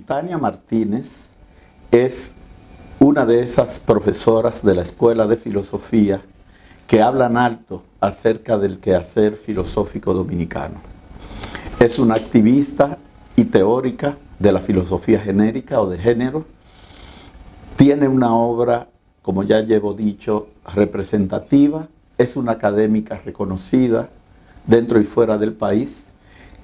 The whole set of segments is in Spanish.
Lusitania Martínez es una de esas profesoras de la Escuela de Filosofía que hablan alto acerca del quehacer filosófico dominicano. Es una activista y teórica de la filosofía genérica o de género. Tiene una obra, como ya llevo dicho, representativa. Es una académica reconocida dentro y fuera del país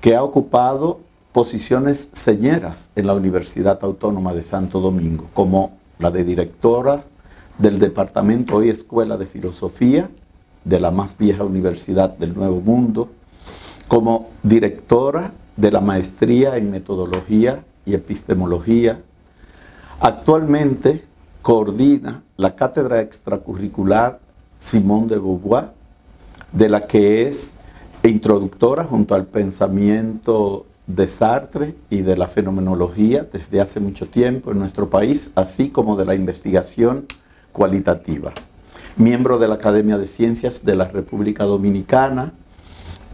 que ha ocupado posiciones señeras en la Universidad Autónoma de Santo Domingo, como la de directora del Departamento hoy Escuela de Filosofía de la más vieja Universidad del Nuevo Mundo, como directora de la Maestría en Metodología y Epistemología. Actualmente coordina la Cátedra Extracurricular Simone de Beauvoir, de la que es introductora junto al pensamiento de Sartre y de la fenomenología desde hace mucho tiempo en nuestro país, así como de la investigación cualitativa. Miembro de la Academia de Ciencias de la República Dominicana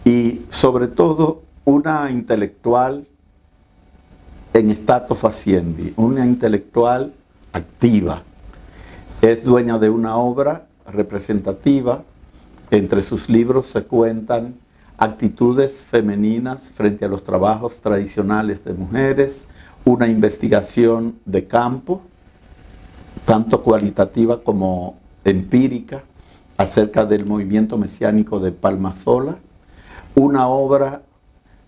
y sobre todo una intelectual en stato faciendi, una intelectual activa. Es dueña de una obra representativa. Entre sus libros se cuentan Actitudes femeninas frente a los trabajos tradicionales de mujeres, una investigación de campo, tanto cualitativa como empírica, acerca del movimiento mesiánico de Palmasola, una obra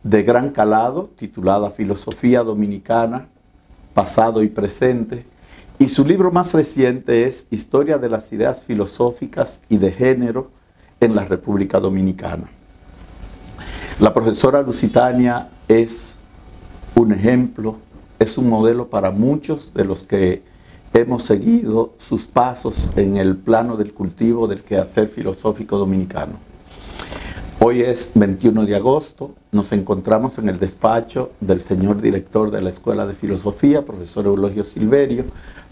de gran calado titulada Filosofía Dominicana, Pasado y Presente, y su libro más reciente es Historia de las Ideas Filosóficas y de Género en la República Dominicana. La profesora Lusitania es un ejemplo, es un modelo para muchos de los que hemos seguido sus pasos en el plano del cultivo del quehacer filosófico dominicano. Hoy es 21 de agosto, nos encontramos en el despacho del señor director de la Escuela de Filosofía, profesor Eulogio Silverio,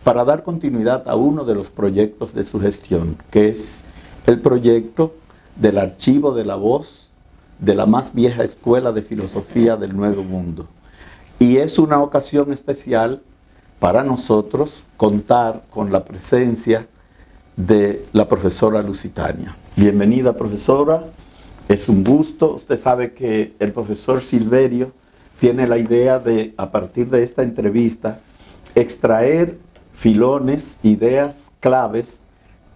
para dar continuidad a uno de los proyectos de su gestión, que es el proyecto del Archivo de la Voz de la más vieja Escuela de Filosofía del Nuevo Mundo. Y es una ocasión especial para nosotros contar con la presencia de la profesora Lusitania. Bienvenida, profesora. Es un gusto. Usted sabe que el profesor Silverio tiene la idea de, a partir de esta entrevista, extraer filones, ideas claves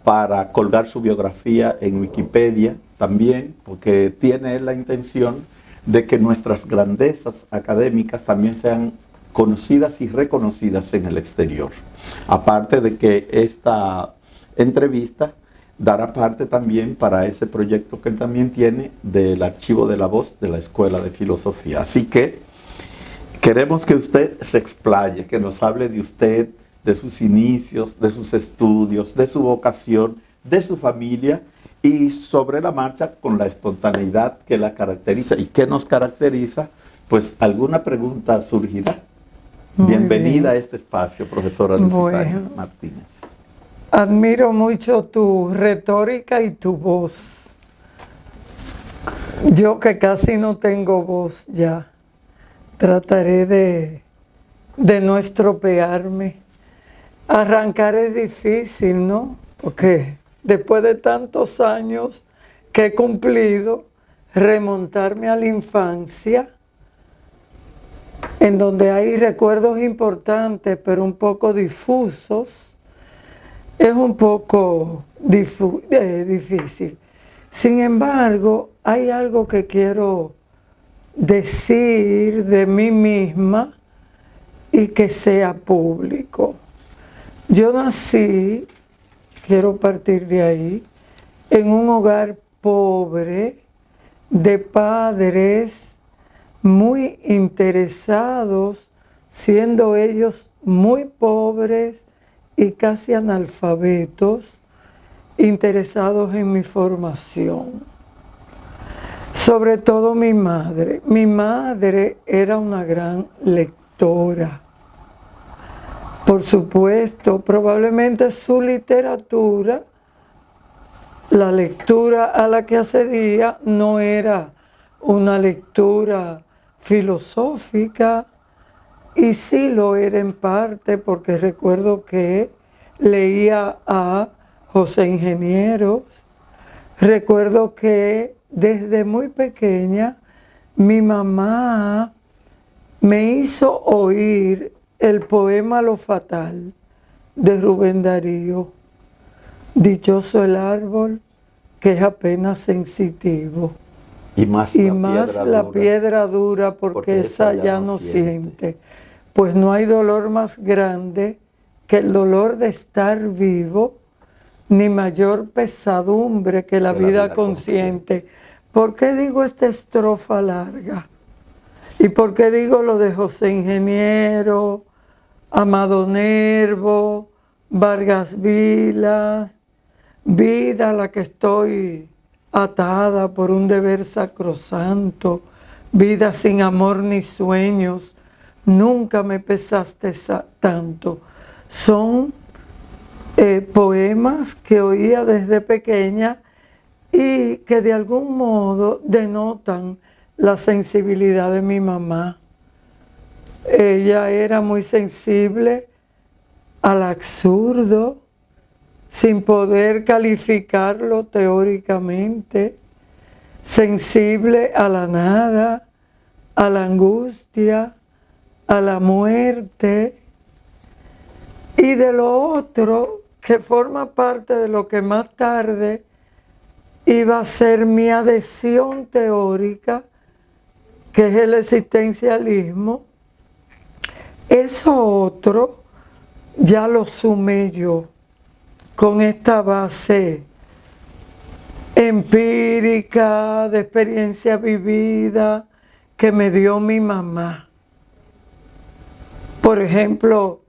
para colgar su biografía en Wikipedia también, porque tiene la intención de que nuestras grandezas académicas también sean conocidas y reconocidas en el exterior. Aparte de que esta entrevista dará parte también para ese proyecto que él también tiene del Archivo de la Voz de la Escuela de Filosofía. Así que queremos que usted se explaye, que nos hable de usted, de sus inicios, de sus estudios, de su vocación, de su familia y sobre la marcha con la espontaneidad que la caracteriza y que nos caracteriza, pues alguna pregunta surgirá. Bienvenida a este espacio, profesora Lusitania Martínez. Admiro mucho tu retórica y tu voz. Yo que casi no tengo voz ya, trataré de no estropearme. Arrancar es difícil, ¿no? Porque después de tantos años que he cumplido, remontarme a la infancia, en donde hay recuerdos importantes, pero un poco difusos, es un poco difícil. Sin embargo, hay algo que quiero decir de mí misma y que sea público. Yo nací, quiero partir de ahí, en un hogar pobre de padres muy interesados, siendo ellos muy pobres y casi analfabetos, interesados en mi formación. Sobre todo mi madre. Mi madre era una gran lectora. Por supuesto, probablemente su literatura, la lectura a la que accedía no era una lectura filosófica, Y sí lo era en parte porque recuerdo que leía a José Ingenieros. Recuerdo que desde muy pequeña mi mamá me hizo oír el poema Lo Fatal de Rubén Darío. Dichoso el árbol que es apenas sensitivo. Y más la piedra dura porque esa ya no siente. Pues no hay dolor más grande que el dolor de estar vivo, ni mayor pesadumbre que la vida consciente. ¿Por qué digo esta estrofa larga? ¿Y por qué digo lo de José Ingeniero, Amado Nervo, Vargas Vilas, vida a la que estoy atada por un deber sacrosanto, vida sin amor ni sueños, nunca me pesaste tanto? Son poemas que oía desde pequeña y que de algún modo denotan la sensibilidad de mi mamá. Ella era muy sensible al absurdo, sin poder calificarlo teóricamente, sensible a la nada, a la angustia, a la muerte, y de lo otro que forma parte de lo que más tarde iba a ser mi adhesión teórica, que es el existencialismo. Eso otro ya lo sumé yo con esta base empírica de experiencia vivida que me dio mi mamá. Por ejemplo,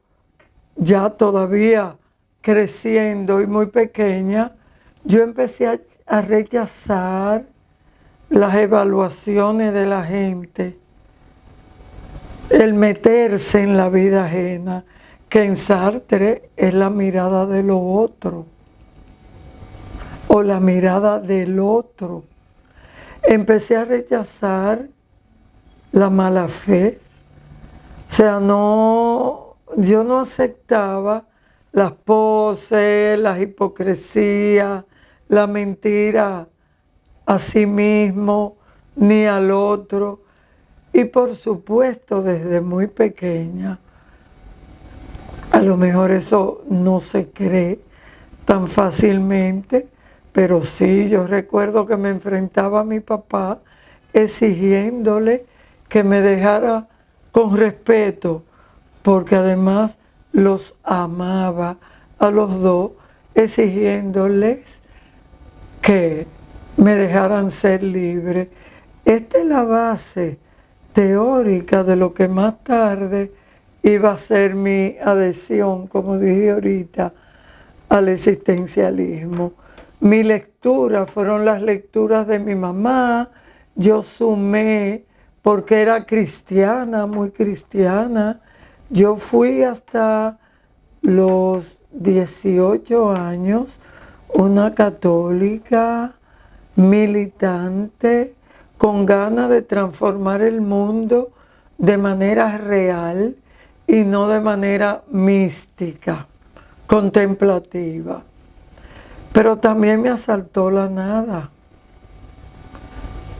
ya todavía creciendo y muy pequeña, yo empecé a rechazar las evaluaciones de la gente, el meterse en la vida ajena, que en Sartre es la mirada de lo otro, o la mirada del otro. Empecé a rechazar la mala fe, o sea, yo no aceptaba las poses, las hipocresías, la mentira a sí mismo ni al otro. Y por supuesto, desde muy pequeña, a lo mejor eso no se cree tan fácilmente, pero sí, yo recuerdo que me enfrentaba a mi papá exigiéndole que me dejara con respeto, porque además los amaba a los dos, exigiéndoles que me dejaran ser libre. Esta es la base teórica de lo que más tarde iba a ser mi adhesión, como dije ahorita, al existencialismo. Mi lectura fueron las lecturas de mi mamá. Yo sumé porque era cristiana, muy cristiana. Yo fui hasta los 18 años una católica militante con ganas de transformar el mundo de manera real y no de manera mística, contemplativa. Pero también me asaltó la nada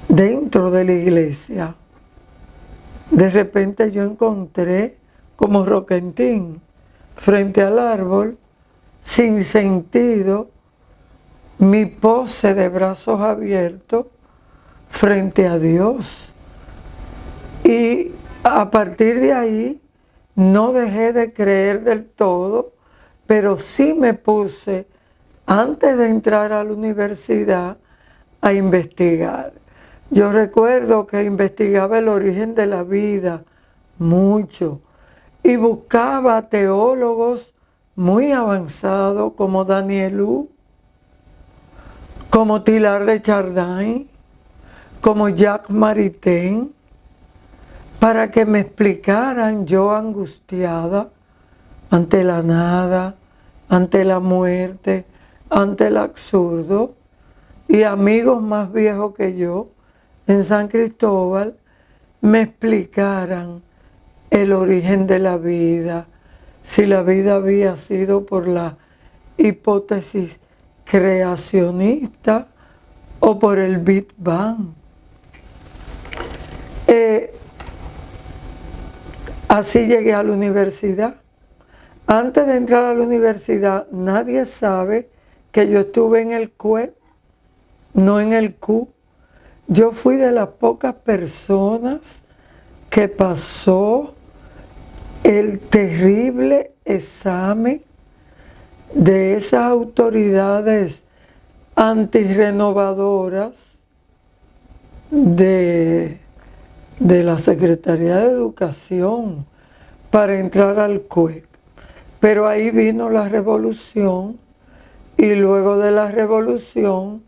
dentro de la iglesia. De repente yo encontré como Roquentín frente al árbol, sin sentido, mi pose de brazos abiertos frente a Dios. Y a partir de ahí no dejé de creer del todo, pero sí me puse, antes de entrar a la universidad, a investigar. Yo recuerdo que investigaba el origen de la vida mucho y buscaba teólogos muy avanzados como Danielou, como Teilhard de Chardin, como Jacques Maritain, para que me explicaran, yo angustiada ante la nada, ante la muerte, ante el absurdo, y amigos más viejos que yo en San Cristóbal me explicaran el origen de la vida, si la vida había sido por la hipótesis creacionista o por el Big Bang. Así llegué a la universidad. Antes de entrar a la universidad, nadie sabe que yo estuve en el CUE, no en el Q. Yo fui de las pocas personas que pasó el terrible examen de esas autoridades antirrenovadoras de la Secretaría de Educación para entrar al CUEC. Pero ahí vino la revolución y luego de la revolución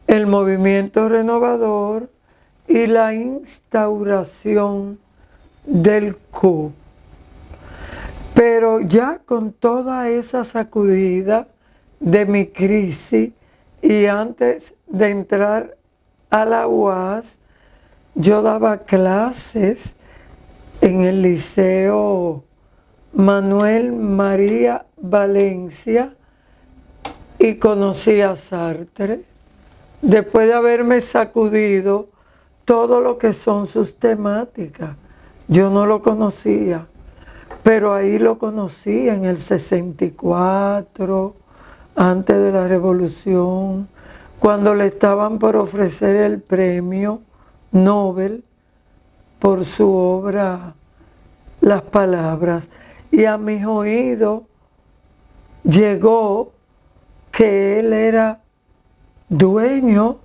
el movimiento renovador y la instauración del Q. Pero ya con toda esa sacudida de mi crisis y antes de entrar a la UAS, yo daba clases en el Liceo Manuel María Valencia y conocí a Sartre. Después de haberme sacudido todo lo que son sus temáticas, yo no lo conocía, pero ahí lo conocí en el 64, antes de la revolución, cuando le estaban por ofrecer el premio Nobel por su obra Las Palabras. Y a mis oídos llegó que él era dueño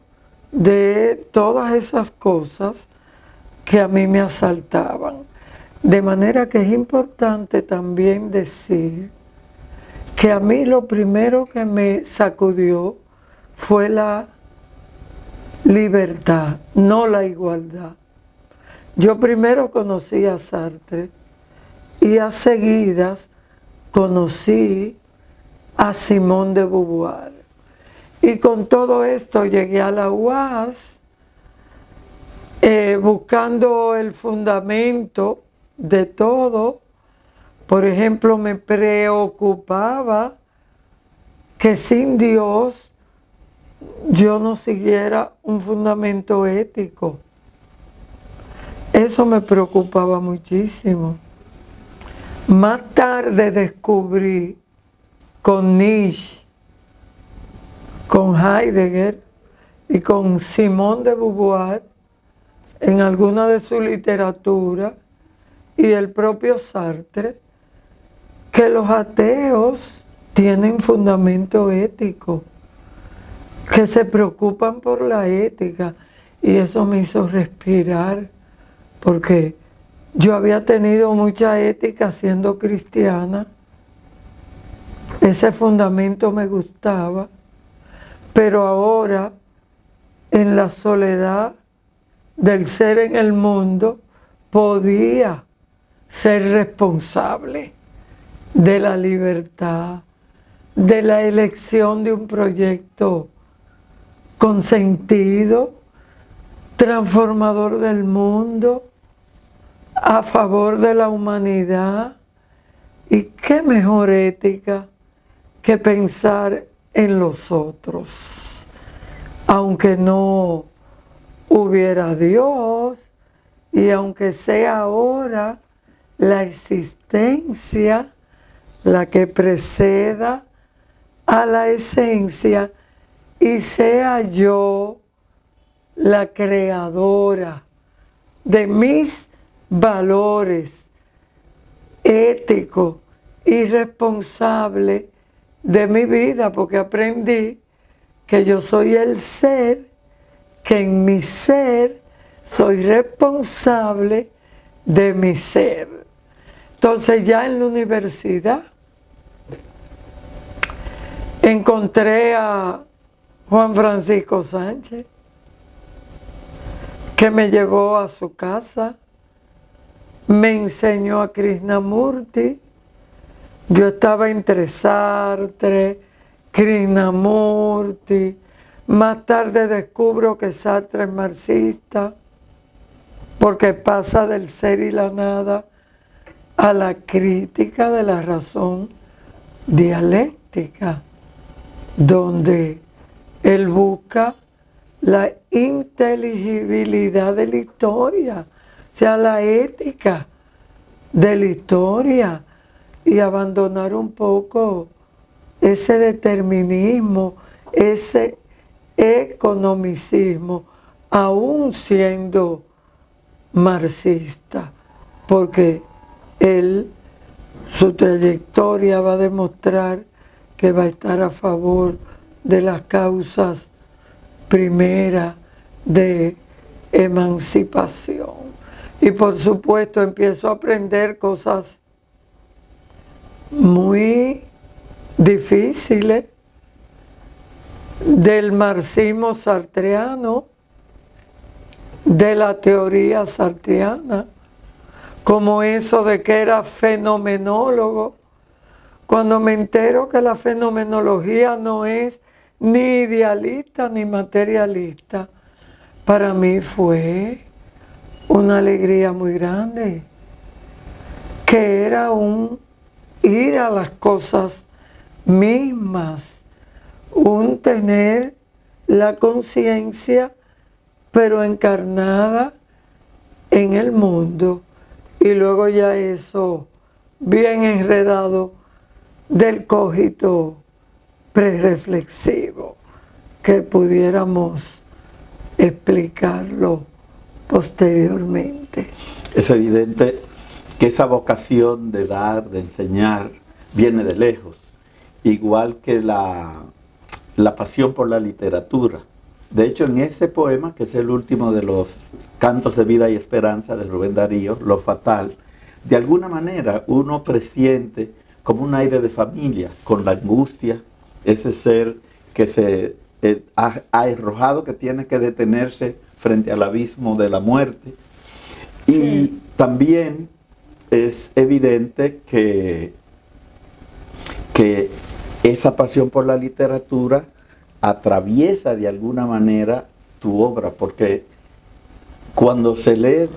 de todas esas cosas que a mí me asaltaban. De manera que es importante también decir que a mí lo primero que me sacudió fue la libertad, no la igualdad. Yo primero conocí a Sartre y a seguidas conocí a Simone de Beauvoir. Y con todo esto llegué a la UAS buscando el fundamento de todo. Por ejemplo, me preocupaba que sin Dios yo no siguiera un fundamento ético. Eso me preocupaba muchísimo. Más tarde descubrí con Nietzsche, con Heidegger y con Simone de Beauvoir en alguna de su literatura y el propio Sartre, que los ateos tienen fundamento ético, que se preocupan por la ética, y eso me hizo respirar, porque yo había tenido mucha ética siendo cristiana, ese fundamento me gustaba, pero ahora en la soledad del ser en el mundo podía ser responsable de la libertad, de la elección de un proyecto con sentido, transformador del mundo, a favor de la humanidad. Y qué mejor ética que pensar en los otros, aunque no hubiera Dios y aunque sea ahora la existencia la que preceda a la esencia y sea yo la creadora de mis valores éticos y responsable de mi vida, porque aprendí que yo soy el ser, que en mi ser soy responsable de mi ser. Entonces ya en la universidad encontré a Juan Francisco Sánchez, que me llevó a su casa, me enseñó a Krishnamurti. Yo estaba entre Sartre, Krishnamurti. Más tarde descubro que Sartre es marxista, porque pasa del ser y la nada a la crítica de la razón dialéctica, donde él busca la inteligibilidad de la historia, o sea, la ética de la historia, y abandonar un poco ese determinismo, ese economicismo, aún siendo marxista, porque él, su trayectoria va a demostrar que va a estar a favor de las causas primeras de emancipación. Y por supuesto empiezo a aprender cosas muy difíciles del marxismo sartreano, de la teoría sartreana, como eso de que era fenomenólogo, cuando me entero que la fenomenología no es ni idealista ni materialista, para mí fue una alegría muy grande, que era un ir a las cosas mismas, un tener la conciencia, pero encarnada en el mundo, y luego ya eso bien enredado del cogito prereflexivo, que pudiéramos explicarlo posteriormente. Es evidente que esa vocación de dar, de enseñar, viene de lejos, igual que la pasión por la literatura. De hecho, en ese poema, que es el último de los Cantos de Vida y Esperanza de Rubén Darío, Lo Fatal, de alguna manera uno presiente como un aire de familia, con la angustia, ese ser que se ha arrojado, que tiene que detenerse frente al abismo de la muerte. Sí. Y también es evidente que esa pasión por la literatura atraviesa de alguna manera tu obra, porque cuando se lee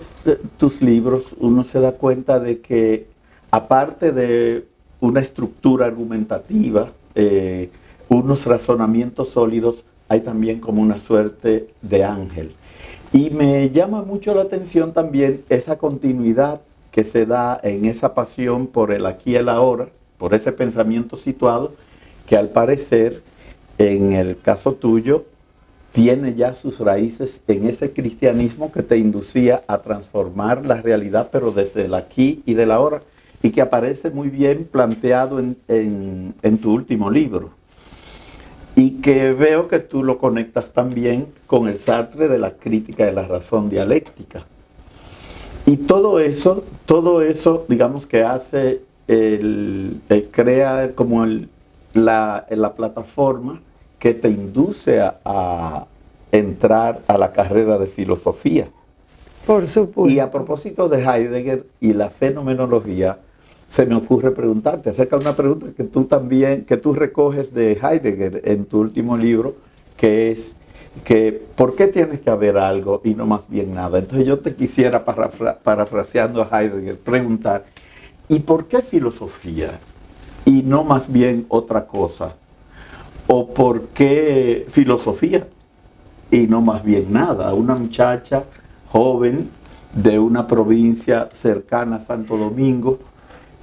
tus libros uno se da cuenta de que, aparte de una estructura argumentativa, unos razonamientos sólidos, hay también como una suerte de ángel. Y me llama mucho la atención también esa continuidad que se da en esa pasión por el aquí y el ahora, por ese pensamiento situado, que al parecer, en el caso tuyo, tiene ya sus raíces en ese cristianismo que te inducía a transformar la realidad, pero desde el aquí y del ahora, y que aparece muy bien planteado en tu último libro. Y que veo que tú lo conectas también con el Sartre de la crítica de la razón dialéctica. Y todo eso, digamos que hace, crea como la plataforma que te induce a entrar a la carrera de filosofía. Por supuesto. Y a propósito de Heidegger y la fenomenología, se me ocurre preguntarte acerca de una pregunta que tú recoges de Heidegger en tu último libro, que es que ¿por qué tienes que haber algo y no más bien nada? Entonces yo te quisiera, parafraseando a Heidegger, preguntar, ¿y por qué filosofía y no más bien otra cosa? ¿O por qué filosofía y no más bien nada? Una muchacha joven de una provincia cercana a Santo Domingo,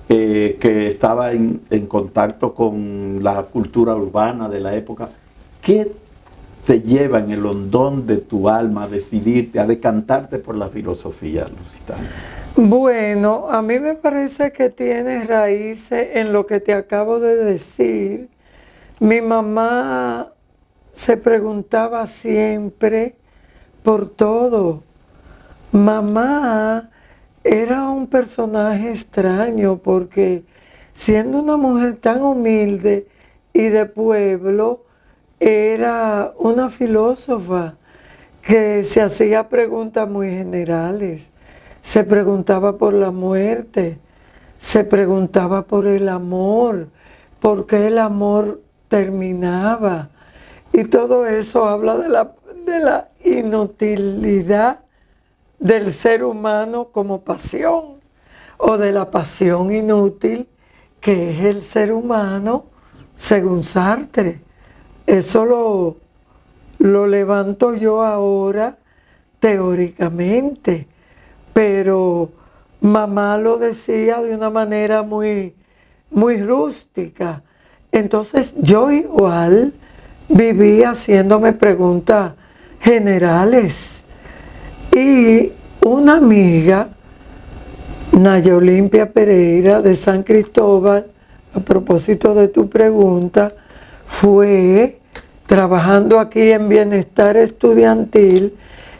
que estaba en contacto con la cultura urbana de la época. ¿Qué te lleva en el hondón de tu alma a decidirte, a decantarte por la filosofía, Lusitania? Bueno, a mí me parece que tiene raíces en lo que te acabo de decir. Mi mamá se preguntaba siempre por todo. Mamá era un personaje extraño porque, siendo una mujer tan humilde y de pueblo, era una filósofa que se hacía preguntas muy generales. Se preguntaba por la muerte, se preguntaba por el amor, por qué el amor terminaba. Y todo eso habla de la inutilidad del ser humano como pasión. o de la pasión inútil que es el ser humano, según Sartre. Eso lo levanto yo ahora teóricamente, pero mamá lo decía de una manera muy, muy rústica. Entonces yo igual viví haciéndome preguntas generales. Y una amiga, Naya Olimpia Pereira de San Cristóbal, a propósito de tu pregunta, fue trabajando aquí en bienestar estudiantil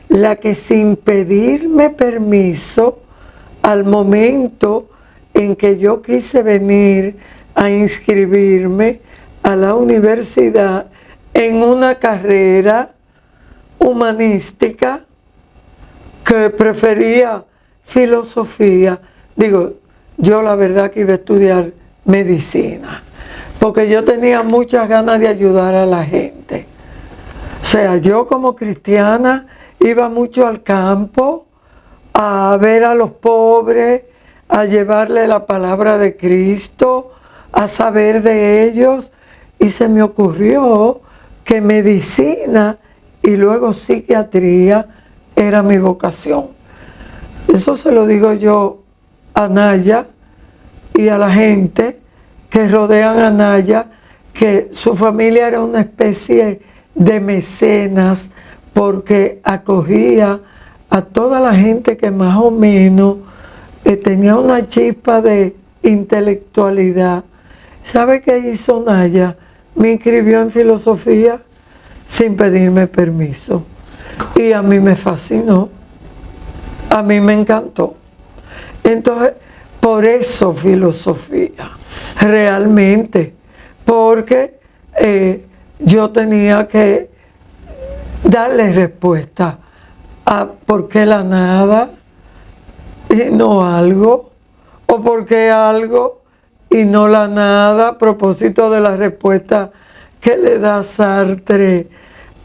la que, sin pedirme permiso, al momento en que yo quise venir a inscribirme a la universidad en una carrera humanística que prefería filosofía, digo, yo la verdad que iba a estudiar medicina, porque yo tenía muchas ganas de ayudar a la gente. O sea, yo como cristiana iba mucho al campo a ver a los pobres, a llevarle la palabra de Cristo, a saber de ellos, y se me ocurrió que medicina y luego psiquiatría era mi vocación. Eso se lo digo yo a Naya y a la gente que rodean a Naya, que su familia era una especie de mecenas porque acogía a toda la gente que más o menos tenía una chispa de intelectualidad. ¿Sabe qué hizo Naya? Me inscribió en filosofía sin pedirme permiso. Y a mí me fascinó, a mí me encantó. Entonces, por eso filosofía, realmente, porque yo tenía que darle respuesta a por qué la nada y no algo, o por qué algo y no la nada, a propósito de la respuesta que le da Sartre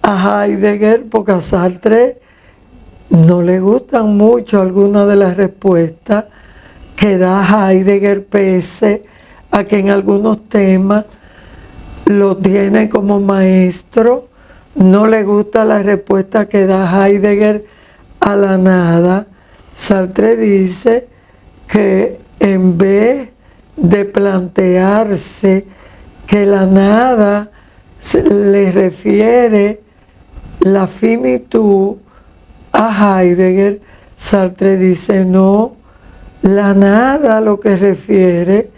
a Heidegger, porque a Sartre no le gustan mucho algunas de las respuestas que da Heidegger, pese a que en algunos temas lo tiene como maestro. No le gusta la respuesta que da Heidegger a la nada. Sartre dice que en vez de plantearse que la nada le refiere la finitud a Heidegger, Sartre dice no, la nada lo que refiere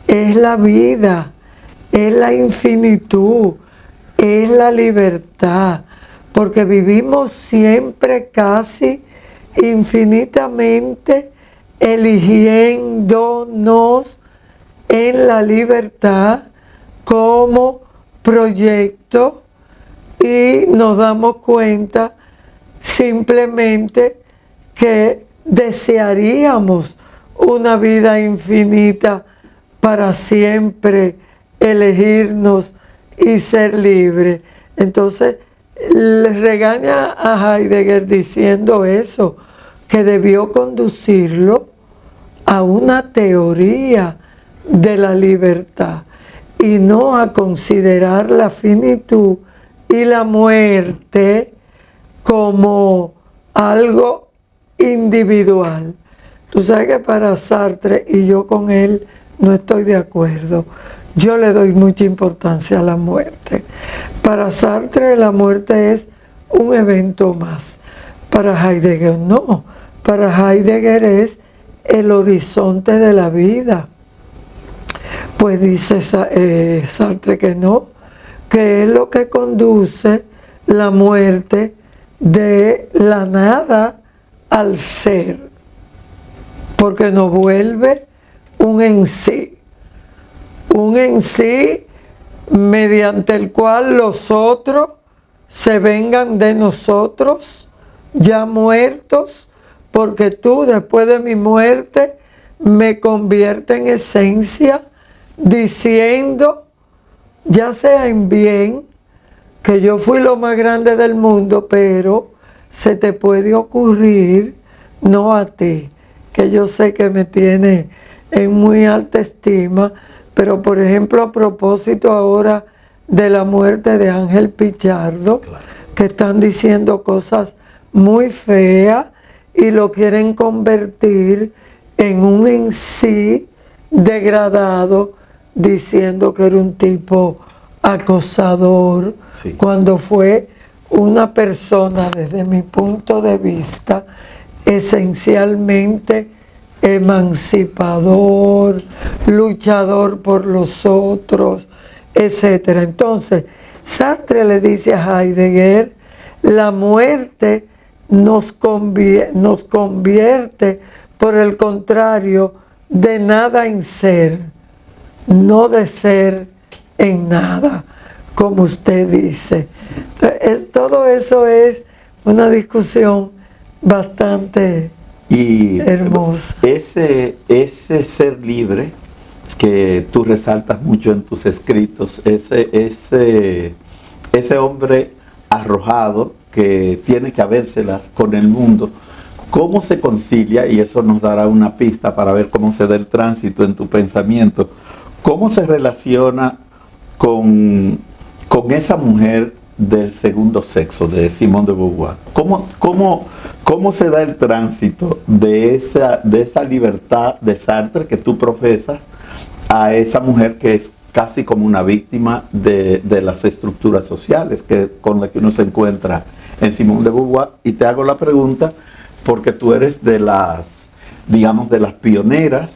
es la vida, es la infinitud, es la libertad, porque vivimos siempre casi infinitamente eligiéndonos en la libertad como proyecto, y nos damos cuenta simplemente que desearíamos una vida infinita para siempre elegirnos y ser libres. Entonces les regaña a Heidegger diciendo eso, que debió conducirlo a una teoría de la libertad y no a considerar la finitud y la muerte como algo individual. Tú sabes que para Sartre, y yo con él no estoy de acuerdo, yo le doy mucha importancia a la muerte. Para Sartre la muerte es un evento más. Para Heidegger no. Para Heidegger es el horizonte de la vida. Pues dice Sartre que no, que es lo que conduce la muerte de la nada al ser, porque nos vuelve un en sí mediante el cual los otros se vengan de nosotros ya muertos, porque tú después de mi muerte me conviertes en esencia, diciendo, ya sea en bien, que yo fui lo más grande del mundo, pero se te puede ocurrir, no a ti, que yo sé que me tiene en muy alta estima, pero por ejemplo a propósito ahora de la muerte de Ángel Pichardo, que están diciendo cosas muy feas y lo quieren convertir en un en sí degradado, diciendo que era un tipo acosador, Sí. cuando fue una persona, desde mi punto de vista, esencialmente emancipador, luchador por los otros, etc. Entonces, Sartre le dice a Heidegger, la muerte nos convierte, por el contrario, de nada en ser, no de ser en nada, como usted dice. Todo eso es una discusión bastante hermosa. Ese ser libre que tú resaltas mucho en tus escritos, ese hombre arrojado que tiene que habérselas con el mundo, ¿cómo se concilia? Y eso nos dará una pista para ver cómo se da el tránsito en tu pensamiento. ¿Cómo se relaciona con esa mujer del segundo sexo de Simone de Beauvoir? ¿Cómo se da el tránsito de esa libertad de Sartre que tú profesas a esa mujer que es casi como una víctima de las estructuras sociales con las que uno se encuentra en Simone de Beauvoir? Y te hago la pregunta porque tú eres de las pioneras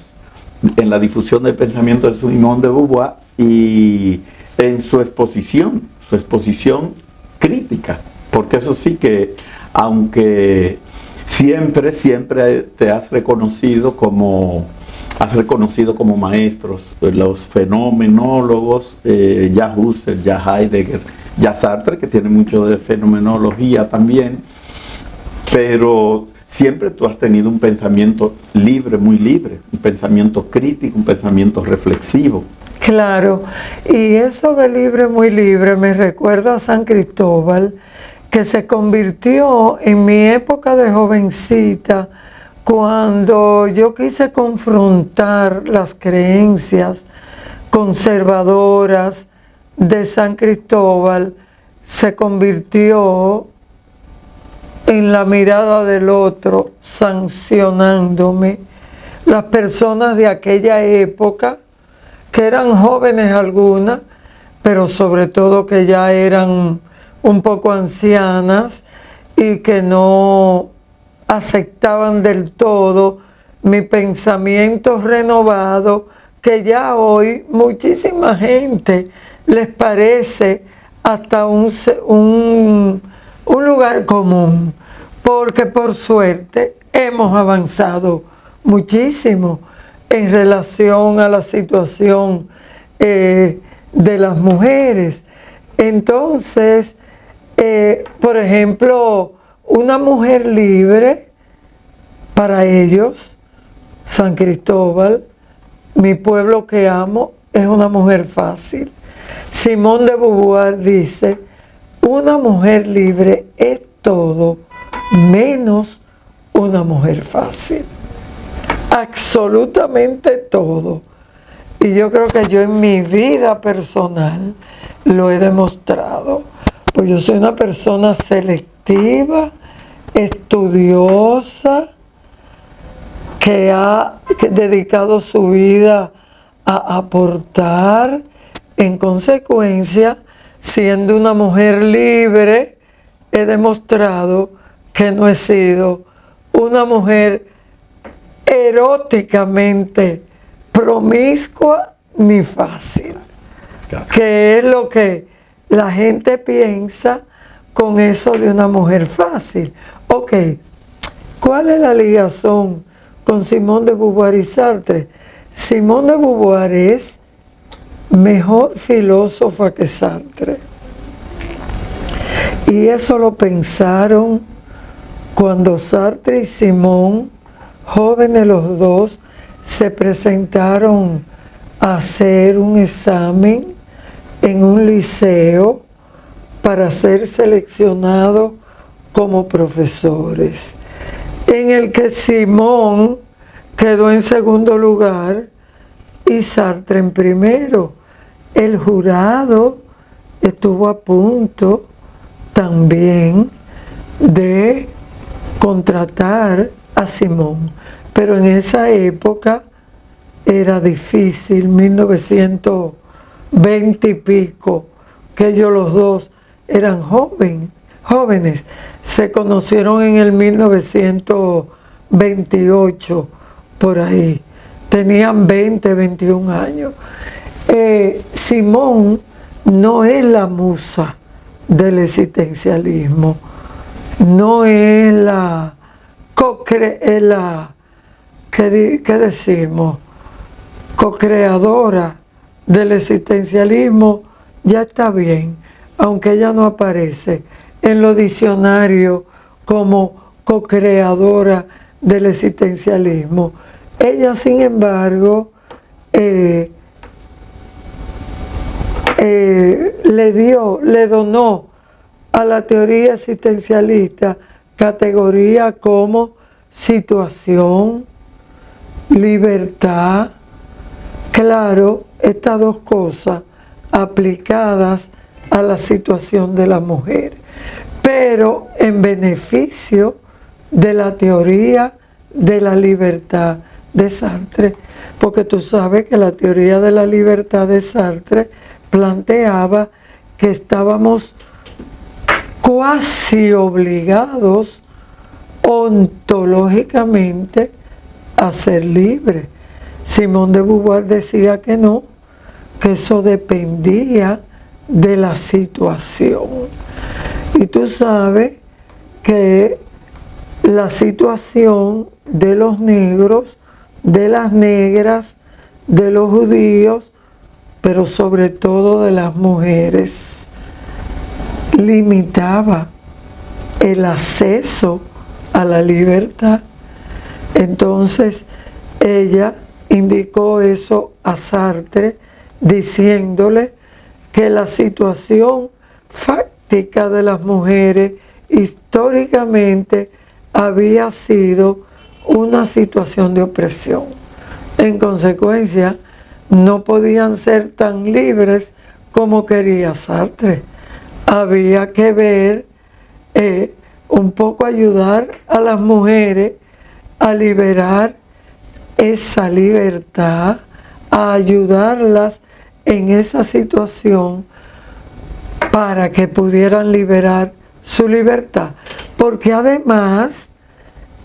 en la difusión del pensamiento de Simone de Beauvoir y en su exposición crítica, porque eso sí que, aunque siempre te has reconocido como maestros, los fenomenólogos, ya Husserl, ya Heidegger, ya Sartre, que tiene mucho de fenomenología también, pero siempre tú has tenido un pensamiento libre, muy libre, un pensamiento crítico, un pensamiento reflexivo. Claro, y eso de libre, muy libre, me recuerda a San Cristóbal, que se convirtió en mi época de jovencita, cuando yo quise confrontar las creencias conservadoras de San Cristóbal, se convirtió en la mirada del otro, sancionándome. Las personas de aquella época, que eran jóvenes algunas, pero sobre todo que ya eran un poco ancianas y que no aceptaban del todo mi pensamiento renovado, que ya hoy muchísima gente les parece hasta un lugar común, porque por suerte hemos avanzado muchísimo en relación a la situación de las mujeres. Entonces, por ejemplo, una mujer libre, para ellos, San Cristóbal, mi pueblo que amo, es una mujer fácil. Simone de Beauvoir dice, una mujer libre es todo menos una mujer fácil. Absolutamente todo. Y yo creo que yo en mi vida personal lo he demostrado. Pues yo soy una persona selectiva, estudiosa, que ha dedicado su vida a aportar. En consecuencia, siendo una mujer libre, he demostrado que no he sido una mujer eróticamente promiscua ni fácil, que es lo que la gente piensa con eso de una mujer fácil. Ok, ¿cuál es la ligación con Simone de Beauvoir y Sartre? Simone de Beauvoir es mejor filósofa que Sartre, y eso lo pensaron cuando Sartre y Simone, jóvenes los dos, se presentaron a hacer un examen en un liceo para ser seleccionados como profesores, en el que Simone quedó en segundo lugar y Sartre en primero. El jurado estuvo a punto también de contratar a Simón, pero en esa época era difícil, 1920 y pico, que ellos los dos eran jóvenes, se conocieron en el 1928, por ahí, tenían 20, 21 años. Simón no es la musa del existencialismo, no es la ¿qué decimos? Co-creadora del existencialismo. Ya está bien, aunque ella no aparece en los diccionarios como co-creadora del existencialismo. Ella, sin embargo, le donó a la teoría existencialista categoría como situación, libertad. Claro, estas dos cosas aplicadas a la situación de la mujer, pero en beneficio de la teoría de la libertad de Sartre, porque tú sabes que la teoría de la libertad de Sartre planteaba que estábamos cuasi obligados ontológicamente a ser libres. Simone de Beauvoir decía que no, que eso dependía de la situación. Y tú sabes que la situación de los negros, de las negras, de los judíos, pero sobre todo de las mujeres, limitaba el acceso a la libertad. Entonces ella indicó eso a Sartre, diciéndole que la situación fáctica de las mujeres históricamente había sido una situación de opresión. En consecuencia, no podían ser tan libres como quería Sartre. Había que ver, un poco ayudar a las mujeres a liberar esa libertad, a ayudarlas en esa situación para que pudieran liberar su libertad. Porque además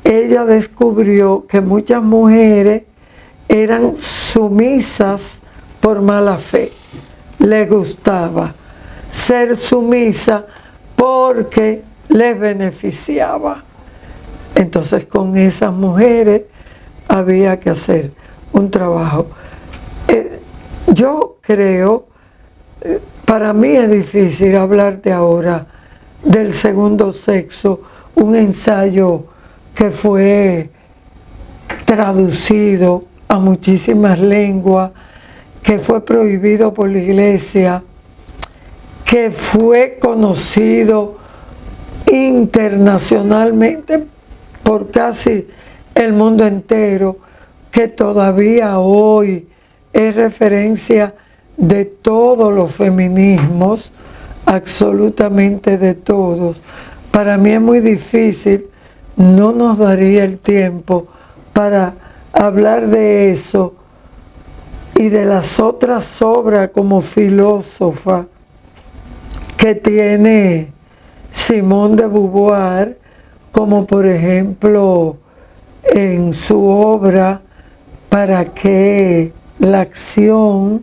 ella descubrió que muchas mujeres eran sumisas por mala fe. Les gustaba ser sumisa porque les beneficiaba. Entonces con esas mujeres había que hacer un trabajo. Yo creo, para mí es difícil hablarte ahora del segundo sexo, un ensayo que fue traducido a muchísimas lenguas, que fue prohibido por la Iglesia, que fue conocido internacionalmente por casi el mundo entero, que todavía hoy es referencia de todos los feminismos, absolutamente de todos. Para mí es muy difícil, no nos daría el tiempo para hablar de eso y de las otras obras como filósofa que tiene Simone de Beauvoir, como por ejemplo en su obra ¿Para qué la acción?,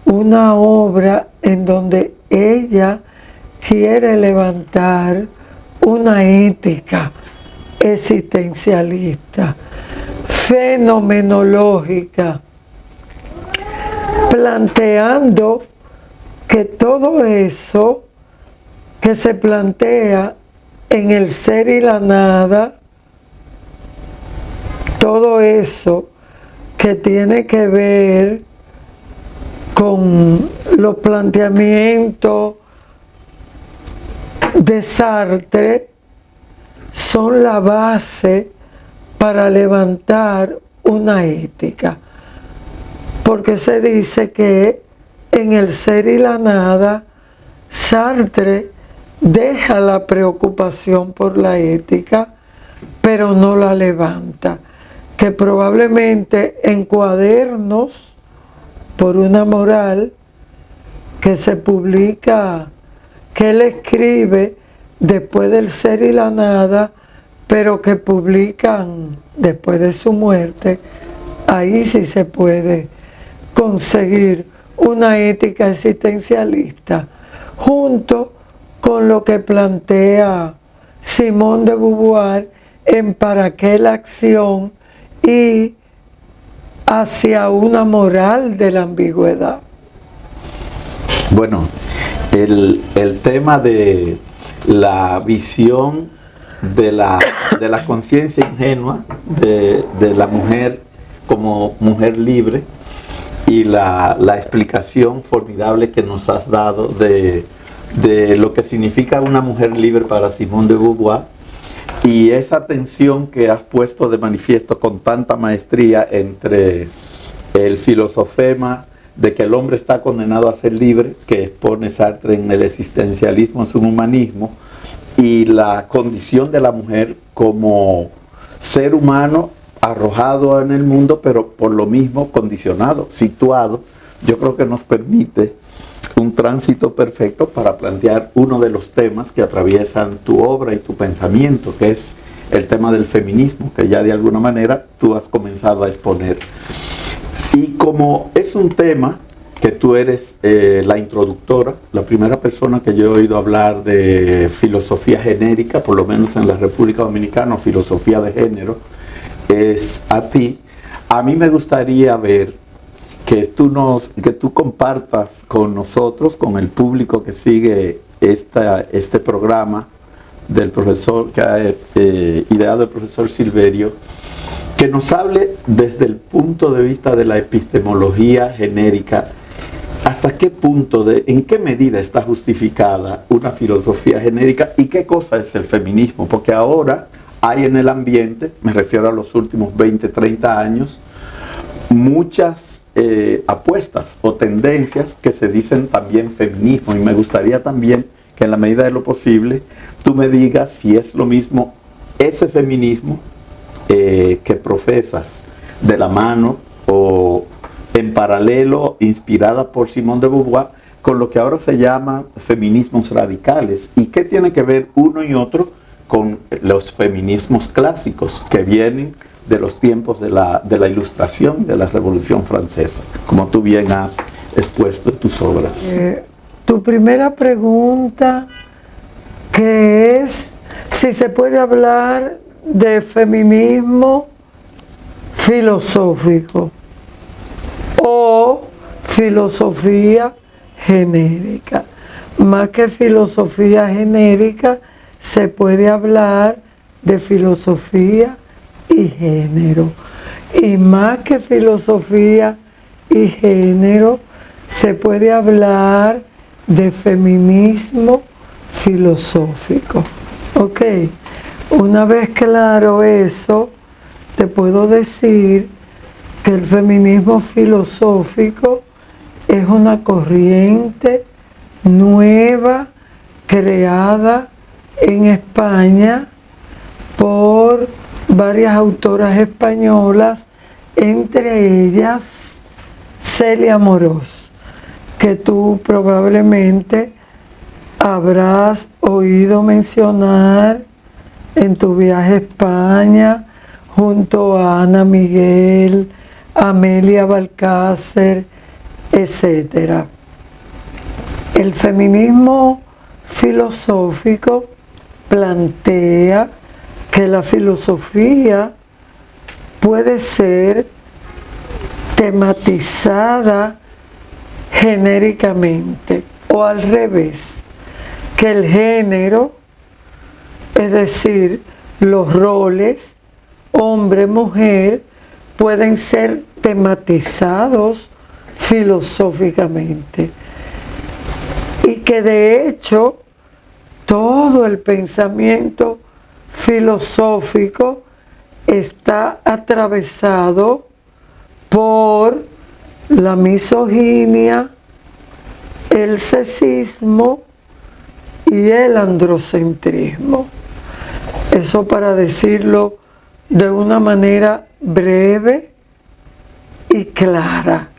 una obra en donde ella quiere levantar una ética existencialista, fenomenológica, planteando que todo eso que se plantea en el ser y la nada, todo eso que tiene que ver con los planteamientos de Sartre, son la base para levantar una ética. Porque se dice que en El ser y la nada, Sartre deja la preocupación por la ética, pero no la levanta. Que probablemente en Cuadernos por una moral, que se publica, que él escribe después del ser y la nada, pero que publican después de su muerte, ahí sí se puede conseguir una ética existencialista, junto con lo que plantea Simone de Beauvoir en Para qué la acción y hacia una moral de la ambigüedad. Bueno, el tema de la visión de la conciencia ingenua de la mujer como mujer libre y la explicación formidable que nos has dado de lo que significa una mujer libre para Simone de Beauvoir, y esa tensión que has puesto de manifiesto con tanta maestría entre el filosofema de que el hombre está condenado a ser libre, que expone Sartre en El existencialismo, en su humanismo, y la condición de la mujer como ser humano arrojado en el mundo, pero por lo mismo condicionado, situado. Yo creo que nos permite un tránsito perfecto para plantear uno de los temas que atraviesan tu obra y tu pensamiento, que es el tema del feminismo, que ya de alguna manera tú has comenzado a exponer. Y como es un tema que tú eres la introductora, la primera persona que yo he oído hablar de filosofía genérica, por lo menos en la República Dominicana, filosofía de género, es a ti. A mí me gustaría ver que tú compartas con nosotros, con el público que sigue este programa del profesor que ha ideado el profesor Silverio, que nos hable desde el punto de vista de la epistemología genérica, hasta qué punto, en qué medida está justificada una filosofía genérica y qué cosa es el feminismo, porque ahora hay en el ambiente, me refiero a los últimos 20, 30 años, muchas apuestas o tendencias que se dicen también feminismo, y me gustaría también que en la medida de lo posible tú me digas si es lo mismo ese feminismo que profesas de la mano o en paralelo, inspirada por Simone de Beauvoir, con lo que ahora se llaman feminismos radicales, y qué tiene que ver uno y otro con los feminismos clásicos que vienen de los tiempos de la Ilustración, de la Revolución Francesa, como tú bien has expuesto en tus obras. Tu primera pregunta, que es si se puede hablar de feminismo filosófico o filosofía genérica. Más que filosofía genérica, se puede hablar de filosofía y género. Y más que filosofía y género, se puede hablar de feminismo filosófico. Ok, una vez claro eso, te puedo decir que el feminismo filosófico es una corriente nueva creada en España por varias autoras españolas, entre ellas Celia Amorós, que tú probablemente habrás oído mencionar en tu viaje a España, junto a Ana Miguel, Amelia Balcácer, etc. El feminismo filosófico plantea que la filosofía puede ser tematizada genéricamente, o al revés, que el género, es decir, los roles, hombre, mujer, pueden ser tematizados filosóficamente. Y que de hecho, todo el pensamiento filosófico está atravesado por la misoginia, el sexismo y el androcentrismo. Eso para decirlo de una manera breve y clara.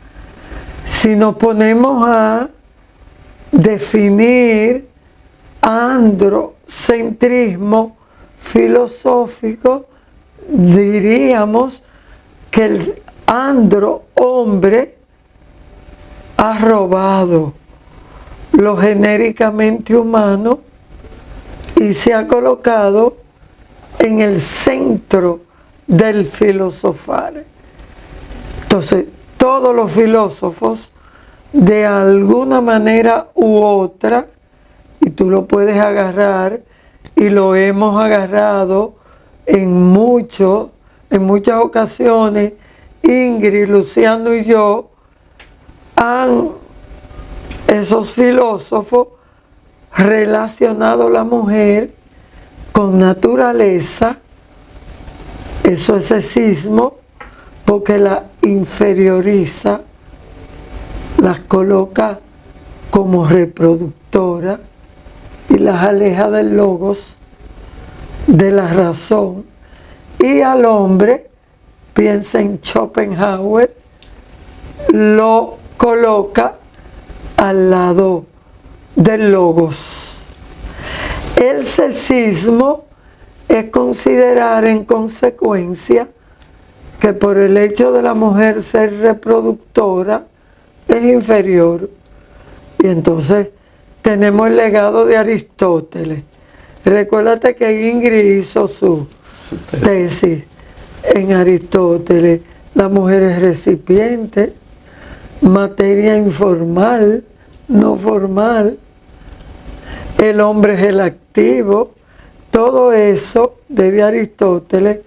Si nos ponemos a definir androcentrismo filosófico, diríamos que el andro hombre ha robado lo genéricamente humano y se ha colocado en el centro del filosofar. Entonces, todos los filósofos, de alguna manera u otra, y tú lo puedes agarrar, y lo hemos agarrado en muchas ocasiones, Ingrid, Luciano y yo, esos filósofos relacionado a la mujer con naturaleza. Eso es sexismo, porque la inferioriza, las coloca como reproductora y las aleja del logos, de la razón. Y al hombre, piensa en Schopenhauer, lo coloca al lado del logos. El sexismo es considerar en consecuencia que por el hecho de la mujer ser reproductora es inferior. Y entonces tenemos el legado de Aristóteles. Recuérdate que Ingrid hizo su tesis en Aristóteles. La mujer es recipiente, materia informal, no formal. El hombre es el activo. Todo eso desde Aristóteles.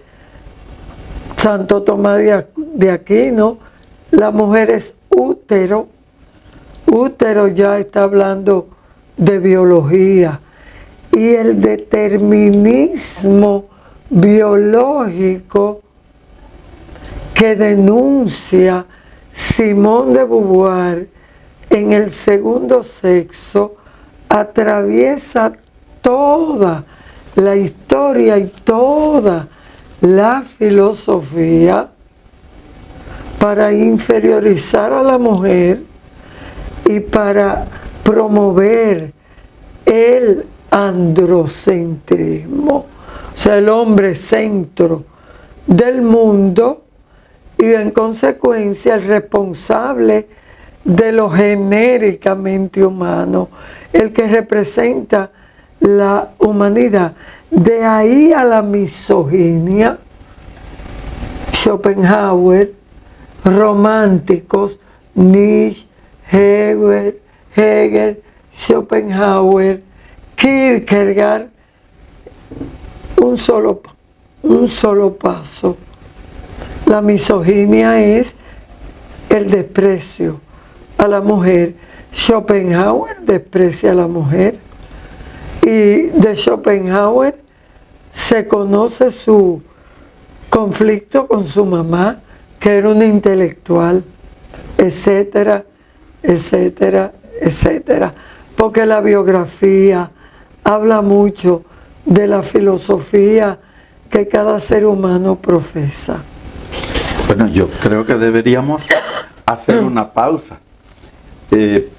Santo Tomás de Aquino, la mujer es útero. Útero ya está hablando de biología. Y el determinismo biológico que denuncia Simone de Beauvoir en El segundo sexo atraviesa toda la historia y toda la filosofía para inferiorizar a la mujer y para promover el androcentrismo, o sea, el hombre centro del mundo y en consecuencia el responsable de lo genéricamente humano, el que representa la humanidad. De ahí a la misoginia, Schopenhauer, románticos, Nietzsche, Hegel, Schopenhauer, Kierkegaard, un solo paso. La misoginia es el desprecio a la mujer. Schopenhauer desprecia a la mujer. Y de Schopenhauer se conoce su conflicto con su mamá, que era una intelectual, etcétera, etcétera, etcétera. Porque la biografía habla mucho de la filosofía que cada ser humano profesa. Bueno, yo creo que deberíamos hacer una pausa.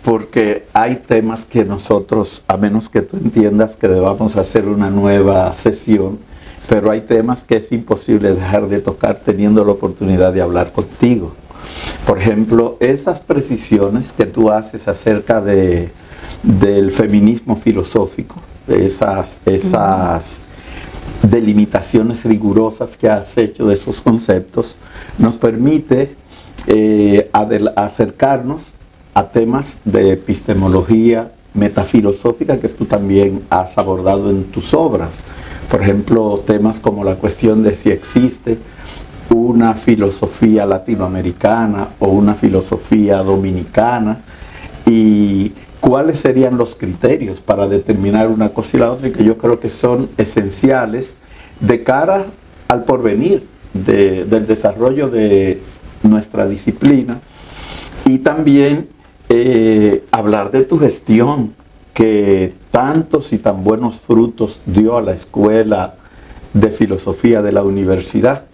Porque hay temas que nosotros, a menos que tú entiendas que debamos hacer una nueva sesión, pero hay temas que es imposible dejar de tocar teniendo la oportunidad de hablar contigo. Por ejemplo, esas precisiones que tú haces acerca del feminismo filosófico, esas delimitaciones rigurosas que has hecho de esos conceptos, nos permite acercarnos a temas de epistemología metafilosófica que tú también has abordado en tus obras. Por ejemplo, temas como la cuestión de si existe una filosofía latinoamericana o una filosofía dominicana y cuáles serían los criterios para determinar una cosa y la otra, y que yo creo que son esenciales de cara al porvenir del desarrollo de nuestra disciplina, y también hablar de tu gestión, que tantos y tan buenos frutos dio a la Escuela de Filosofía de la Universidad,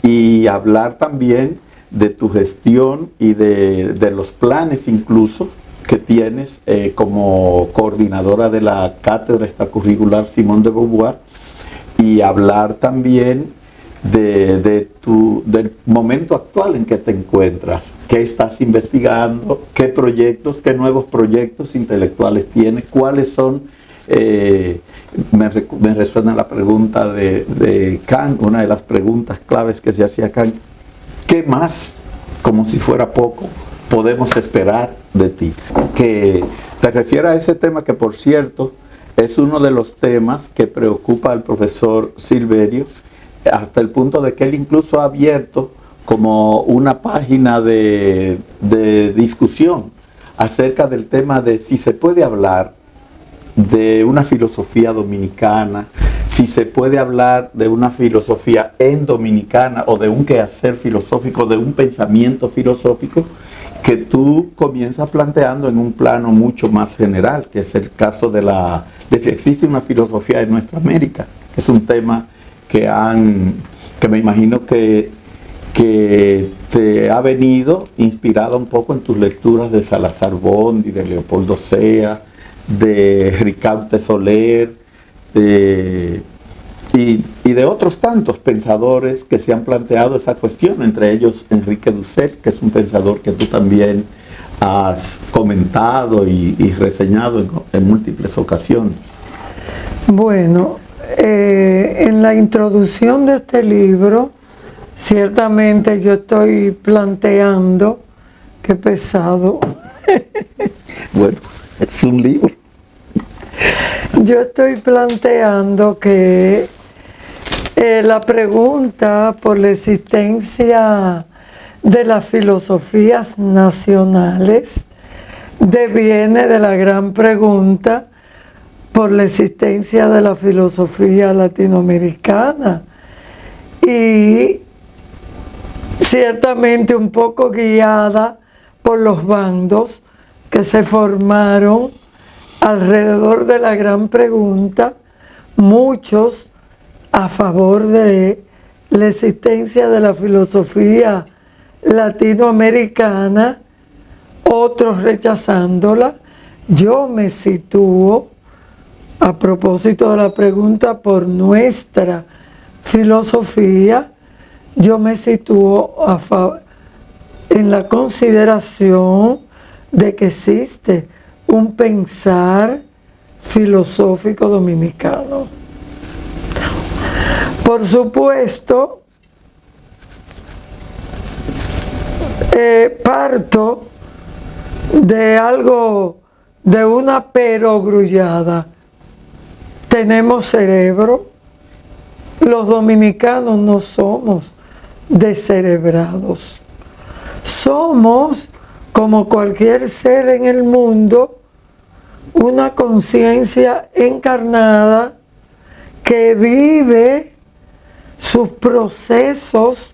y hablar también de tu gestión y de los planes incluso que tienes como coordinadora de la Cátedra Extracurricular Simone de Beauvoir, y hablar también del momento actual en que te encuentras, qué estás investigando, qué proyectos, qué nuevos proyectos intelectuales tienes, cuáles son, me resuena la pregunta de Kant, una de las preguntas claves que se hacía Kant: ¿qué más, como si fuera poco, podemos esperar de ti? Que te refiere a ese tema que, por cierto, es uno de los temas que preocupa al profesor Silverio, hasta el punto de que él incluso ha abierto como una página de discusión acerca del tema de si se puede hablar de una filosofía dominicana, si se puede hablar de una filosofía en dominicana, o de un quehacer filosófico, de un pensamiento filosófico, que tú comienzas planteando en un plano mucho más general, que es el caso de si existe una filosofía en nuestra América, que es un tema que me imagino que te ha venido inspirado un poco en tus lecturas de Salazar Bondi, de Leopoldo Sea, de Ricaurte Soler, y de otros tantos pensadores que se han planteado esa cuestión, entre ellos Enrique Dussel, que es un pensador que tú también has comentado y reseñado en múltiples ocasiones. Bueno, en la introducción de este libro, ciertamente yo estoy planteando, qué pesado. Bueno, es un libro. Yo estoy planteando que la pregunta por la existencia de las filosofías nacionales deviene de la gran pregunta por la existencia de la filosofía latinoamericana, y ciertamente un poco guiada por los bandos que se formaron alrededor de la gran pregunta, muchos a favor de la existencia de la filosofía latinoamericana, otros rechazándola. Yo me sitúo, a propósito de la pregunta por nuestra filosofía, yo me sitúo en la consideración de que existe un pensar filosófico dominicano. Por supuesto, parto de algo, de una perogrullada. Tenemos cerebro. Los dominicanos no somos descerebrados. Somos, como cualquier ser en el mundo, una conciencia encarnada que vive sus procesos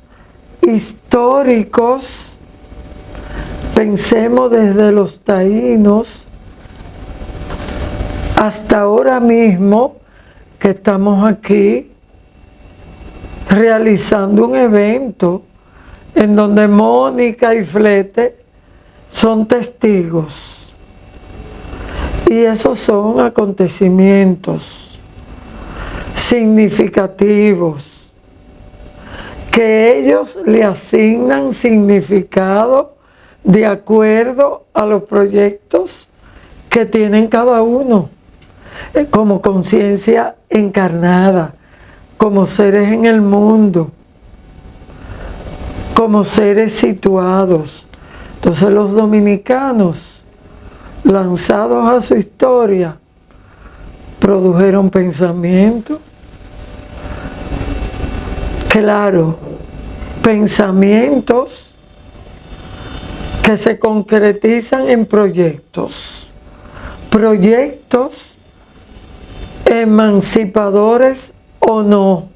históricos. Pensemos desde los taínos hasta ahora mismo, que estamos aquí realizando un evento en donde Mónica y Flete son testigos. Y esos son acontecimientos significativos que ellos le asignan significado de acuerdo a los proyectos que tienen cada uno, como conciencia encarnada, como seres en el mundo, como seres situados. Entonces los dominicanos, lanzados a su historia, produjeron pensamiento. Claro, pensamientos que se concretizan en proyectos emancipadores o no,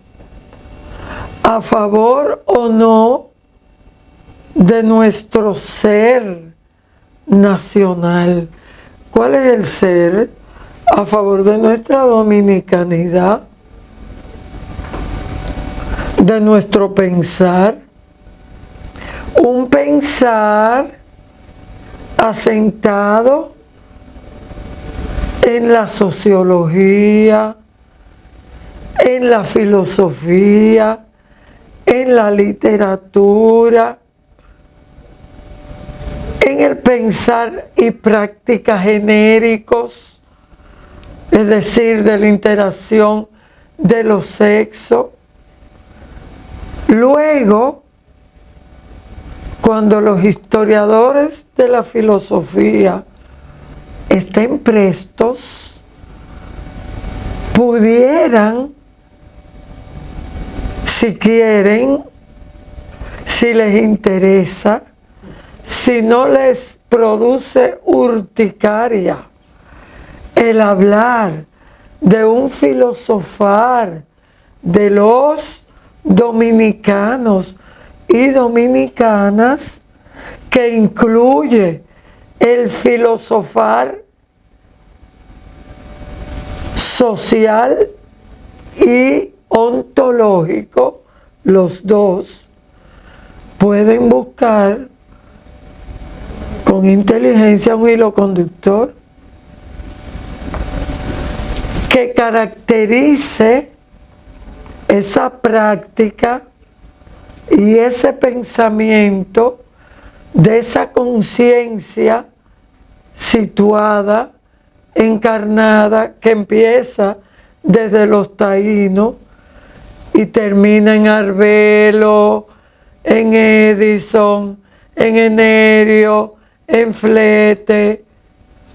a favor o no de nuestro ser nacional. ¿Cuál es el ser? A favor de nuestra dominicanidad, de nuestro pensar, un pensar asentado en la sociología, en la filosofía, en la literatura, en el pensar y práctica genéricos, es decir, de la interacción de los sexos. Luego, cuando los historiadores de la filosofía estén prestos, pudieran, si quieren, si les interesa, si no les produce urticaria el hablar de un filosofar de los dominicanos y dominicanas que incluye el filosofar social y ontológico, los dos, pueden buscar con inteligencia un hilo conductor que caracterice esa práctica y ese pensamiento de esa conciencia situada, encarnada, que empieza desde los taínos y termina en Arbelo, en Edison, en Enerio, en Flete,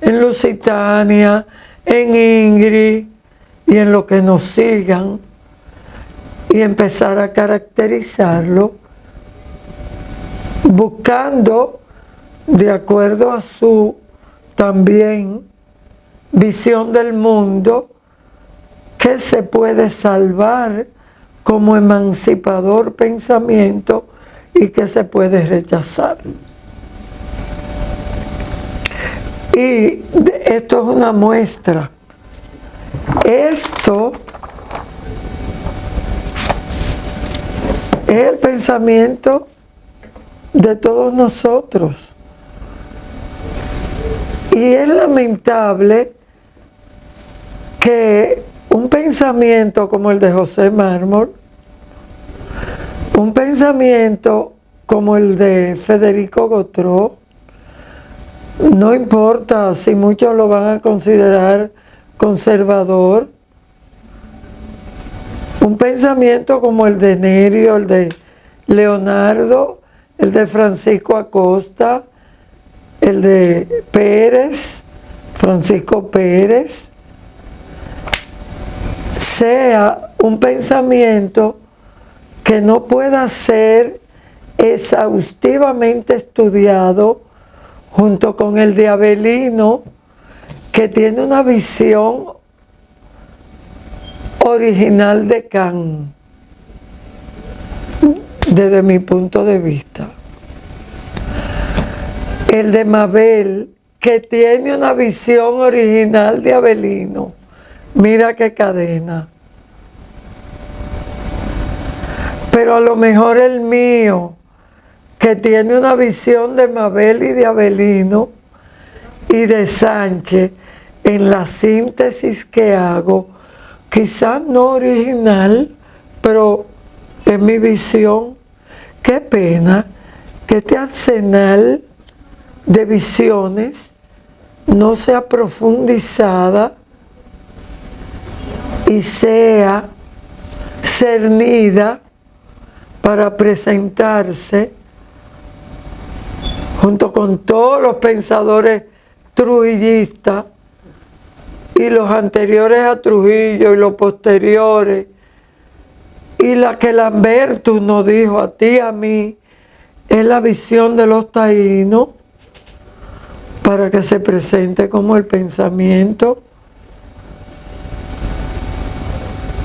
en Lusitania, en Ingrid y en lo que nos sigan, y empezar a caracterizarlo buscando, de acuerdo a su también visión del mundo, que se puede salvar como emancipador pensamiento y que se puede rechazar. Y esto es una muestra. Esto es el pensamiento de todos nosotros. Y es lamentable que un pensamiento como el de José Mármol, un pensamiento como el de Federico Gautró, no importa si muchos lo van a considerar conservador, un pensamiento como el de Nerio, el de Leonardo, el de Francisco Acosta, el de Pérez, Francisco Pérez, sea un pensamiento que no pueda ser exhaustivamente estudiado junto con el de Avelino, que tiene una visión original de Kant, desde mi punto de vista. El de Mabel, que tiene una visión original de Avelino. Mira qué cadena. Pero a lo mejor el mío, que tiene una visión de Mabel y de Avelino y de Sánchez, en la síntesis que hago, quizás no original, pero es mi visión. Qué pena que este arsenal de visiones no sea profundizada y sea cernida para presentarse junto con todos los pensadores trujillistas y los anteriores a Trujillo y los posteriores, y la que Lambertus nos dijo a ti y a mí, es la visión de los taínos, para que se presente como el pensamiento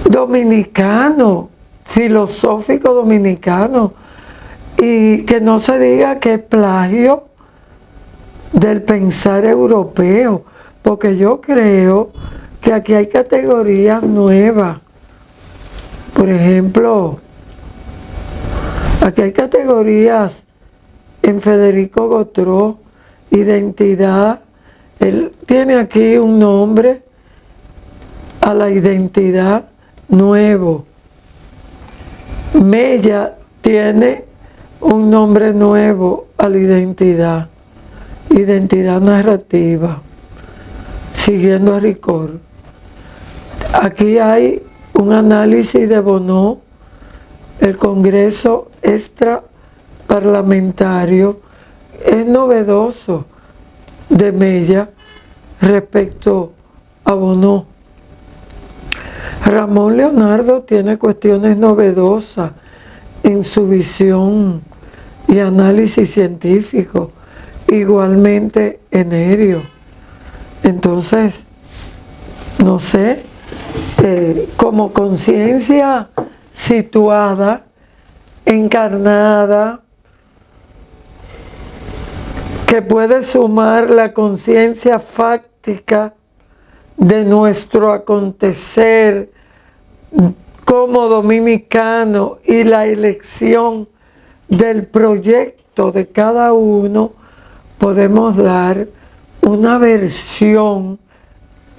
dominicano, filosófico dominicano, y que no se diga que es plagio del pensar europeo, porque yo creo que aquí hay categorías nuevas. Por ejemplo, aquí hay categorías en Federico Gautró, identidad. Él tiene aquí un nombre a la identidad nuevo. Mella tiene un nombre nuevo a la identidad narrativa, siguiendo a Ricord. Aquí hay un análisis de Bonneau, el Congreso Extraparlamentario, es novedoso de Mella respecto a Bonneau. Ramón Leonardo tiene cuestiones novedosas en su visión y análisis científico, igualmente Enerio. Entonces, no sé, como conciencia situada, encarnada, que puede sumar la conciencia fáctica de nuestro acontecer como dominicano y la elección del proyecto de cada uno, podemos dar una versión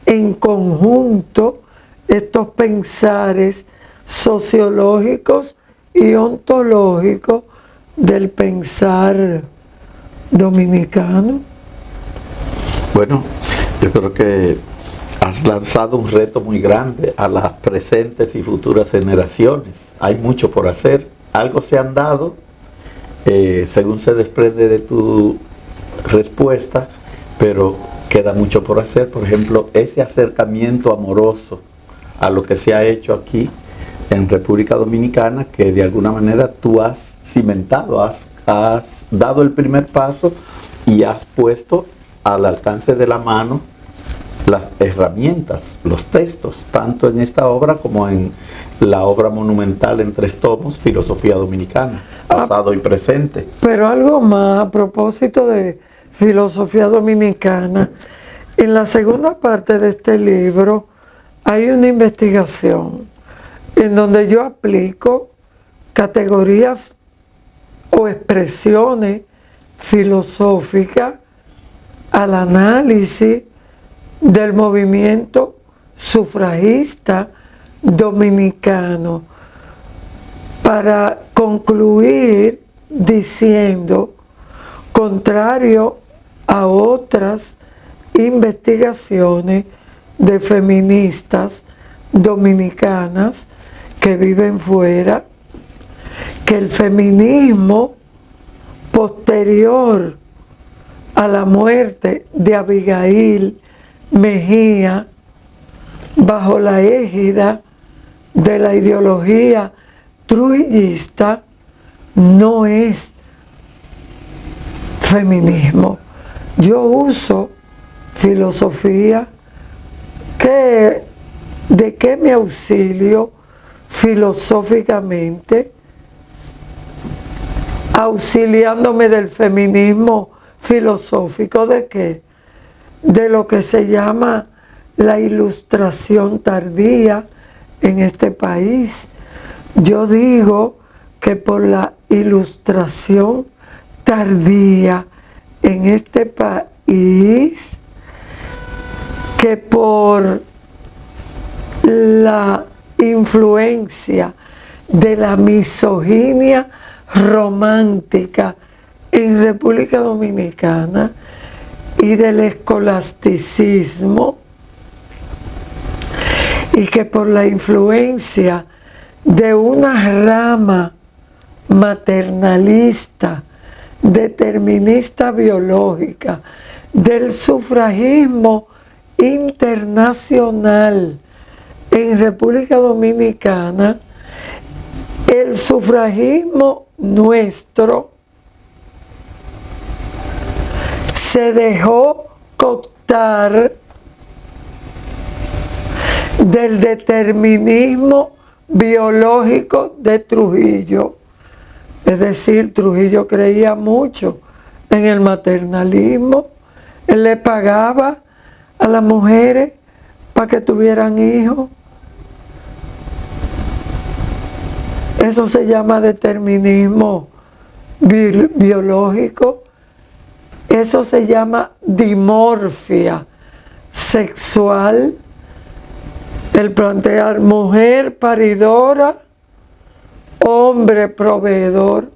en conjunto, estos pensares sociológicos y ontológicos del pensar dominicano. Bueno, yo creo que has lanzado un reto muy grande a las presentes y futuras generaciones. Hay mucho por hacer. Algo se han dado, según se desprende de tu respuesta, pero queda mucho por hacer. Por ejemplo, ese acercamiento amoroso a lo que se ha hecho aquí en República Dominicana, que de alguna manera tú has cimentado, has dado el primer paso y has puesto al alcance de la mano las herramientas, los textos, tanto en esta obra como en la obra monumental en 3 tomos, Filosofía Dominicana, pasado y presente. Pero algo más a propósito de Filosofía Dominicana, en la segunda parte de este libro hay una investigación en donde yo aplico categorías o expresiones filosóficas al análisis del movimiento sufragista dominicano, para concluir diciendo, contrario a otras investigaciones de feministas dominicanas que viven fuera, que el feminismo posterior a la muerte de Abigail Mejía, bajo la égida de la ideología trujillista, no es feminismo. Yo uso filosofía de que me auxilio filosóficamente, auxiliándome del feminismo filosófico. ¿De qué? De lo que se llama la ilustración tardía en este país. Yo digo que por la ilustración tardía en este país, que por la influencia de la misoginia romántica en República Dominicana y del escolasticismo, y que por la influencia de una rama maternalista, determinista biológica, del sufragismo internacional en República Dominicana, el sufragismo nuestro se dejó cooptar del determinismo biológico de Trujillo. Es decir, Trujillo creía mucho en el maternalismo. Él le pagaba a las mujeres para que tuvieran hijos. Eso se llama determinismo biológico. Eso se llama dimorfia sexual. El plantear mujer paridora, hombre proveedor.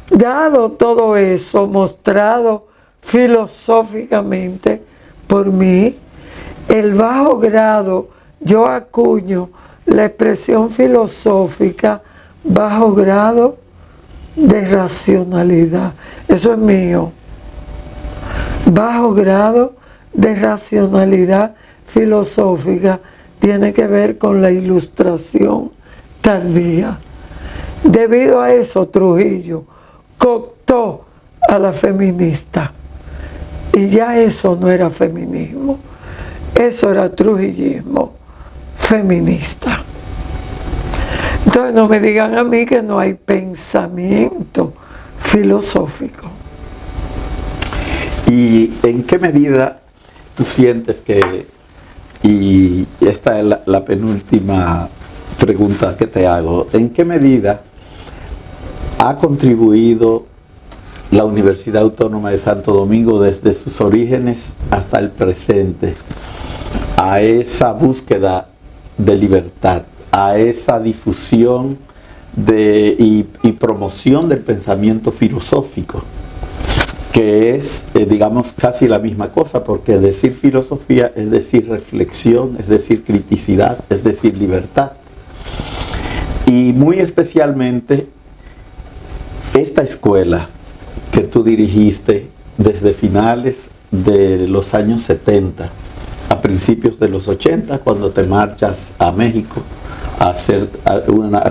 Dado todo eso, mostrado filosóficamente por mí, el bajo grado, yo acuño la expresión filosófica bajo grado de racionalidad. Eso es mío. Bajo grado de racionalidad filosófica tiene que ver con la ilustración tardía. Debido a eso, Trujillo cooptó a la feminista. Y ya eso no era feminismo, eso era trujillismo feminista. Entonces no me digan a mí que no hay pensamiento filosófico. ¿Y en qué medida tú sientes que, y esta es la penúltima pregunta que te hago, ¿en qué medida ha contribuido la Universidad Autónoma de Santo Domingo desde sus orígenes hasta el presente a esa búsqueda de libertad, a esa difusión y promoción del pensamiento filosófico, que es, digamos, casi la misma cosa, porque decir filosofía es decir reflexión, es decir criticidad, es decir libertad? Y muy especialmente esta escuela que tú dirigiste desde finales de los años 70 a principios de los 80, cuando te marchas a México a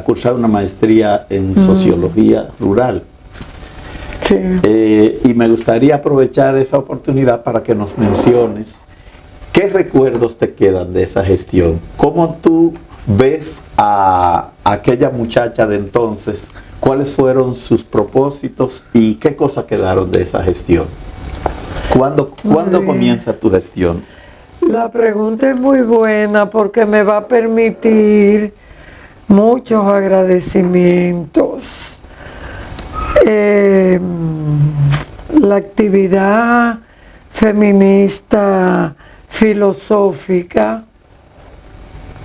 cursar una maestría en sociología rural. Sí. Y me gustaría aprovechar esa oportunidad para que nos menciones qué recuerdos te quedan de esa gestión, cómo tú ves a aquella muchacha de entonces, cuáles fueron sus propósitos y qué cosas quedaron de esa gestión. ¿Cuándo comienza tu gestión? La pregunta es muy buena porque me va a permitir muchos agradecimientos. La actividad feminista filosófica,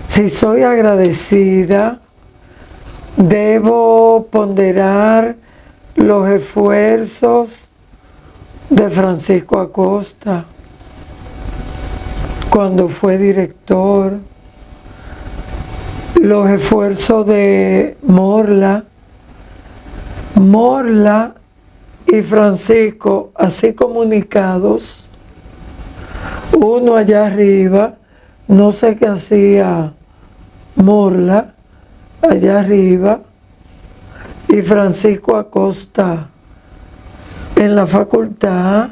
si soy agradecida, debo ponderar los esfuerzos de Francisco Acosta cuando fue director, los esfuerzos de Morla y Francisco, así comunicados, uno allá arriba, no sé qué hacía Morla allá arriba, y Francisco Acosta en la facultad,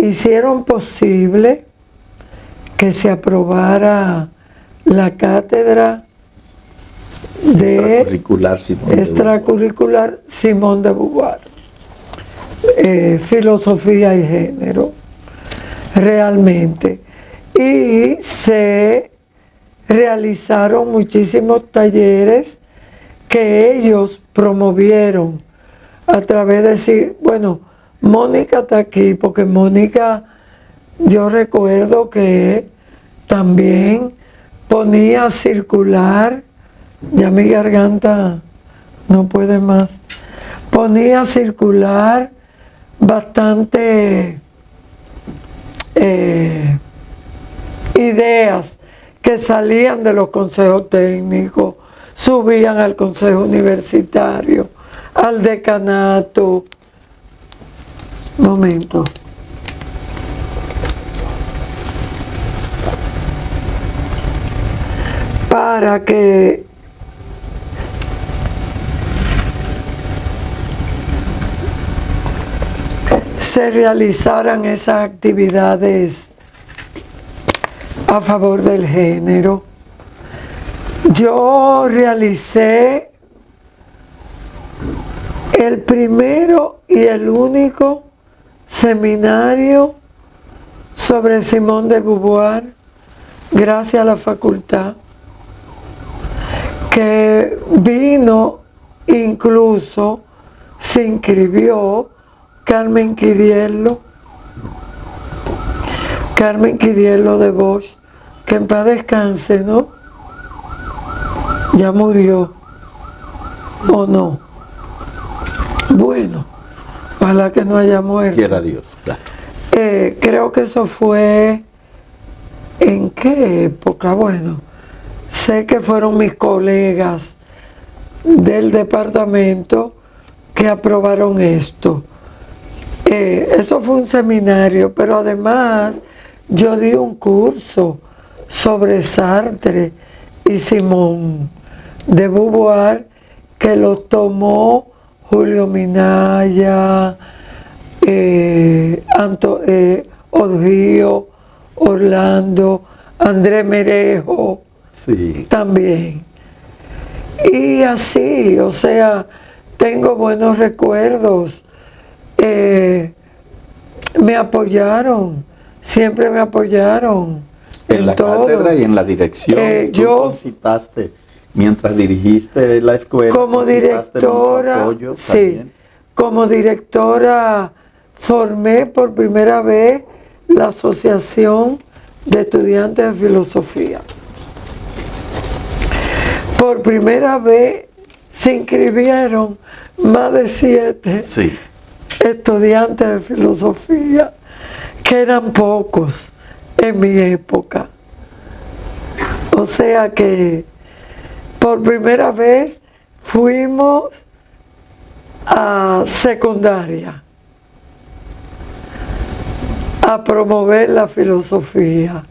hicieron posible que se aprobara la cátedra de extracurricular Simón de Beauvoir, filosofía y género, realmente. Y se realizaron muchísimos talleres que ellos promovieron a través de decir, bueno, Mónica está aquí, porque Mónica, yo recuerdo que también ponía a circular, ya mi garganta no puede más, ponía a circular bastante ideas que salían de los consejos técnicos, subían al consejo universitario, al decanato. Momento. Para que se realizaran esas actividades a favor del género. Yo realicé el primero y el único seminario sobre Simone de Beauvoir, gracias a la facultad, que vino, incluso se inscribió Carmen Quiriello de Bosch, que en paz descanse, ¿no? Ya murió, ¿o no? Bueno, ojalá que no haya muerto. Quiera Dios, claro. Creo que eso fue, ¿en qué época? Bueno, sé que fueron mis colegas del departamento que aprobaron esto. Eso fue un seminario, pero además yo di un curso sobre Sartre y Simone de Beauvoir, que lo tomó Julio Minaya, Odío, Orlando, André Merejo, Sí. también. Y así, o sea, tengo buenos recuerdos. Me apoyaron, siempre me apoyaron. En la todo. cátedra y en la dirección. Tú Yo, concitaste, mientras dirigiste la escuela, como concitaste mucho directora, apoyo sí, también. como directora formé por primera vez la Asociación de Estudiantes de Filosofía. Por primera vez se inscribieron más de 7 Sí. estudiantes de filosofía, que eran pocos en mi época. O sea que por primera vez fuimos a secundaria a promover la filosofía.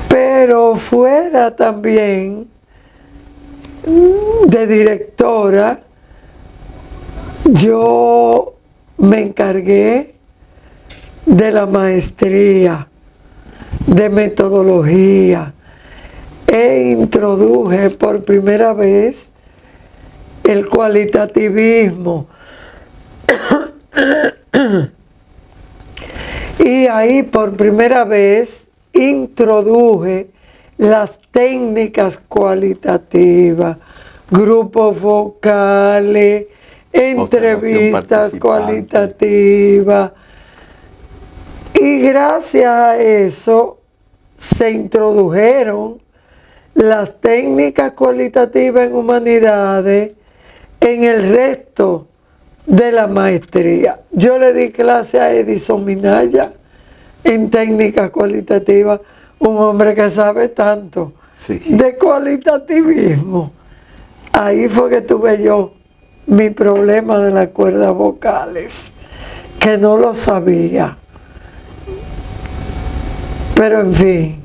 Pero fuera también de directora, yo me encargué de la maestría de metodología e introduje por primera vez el cualitativismo. Y ahí por primera vez introduje las técnicas cualitativas, grupos vocales, entrevistas cualitativas. Y gracias a eso se introdujeron las técnicas cualitativas en humanidades en el resto de la maestría. Yo le di clase a Edison Minaya en técnicas cualitativas, un hombre que sabe tanto de cualitativismo. Ahí fue que tuve yo mi problema de las cuerdas vocales, que no lo sabía. Pero en fin,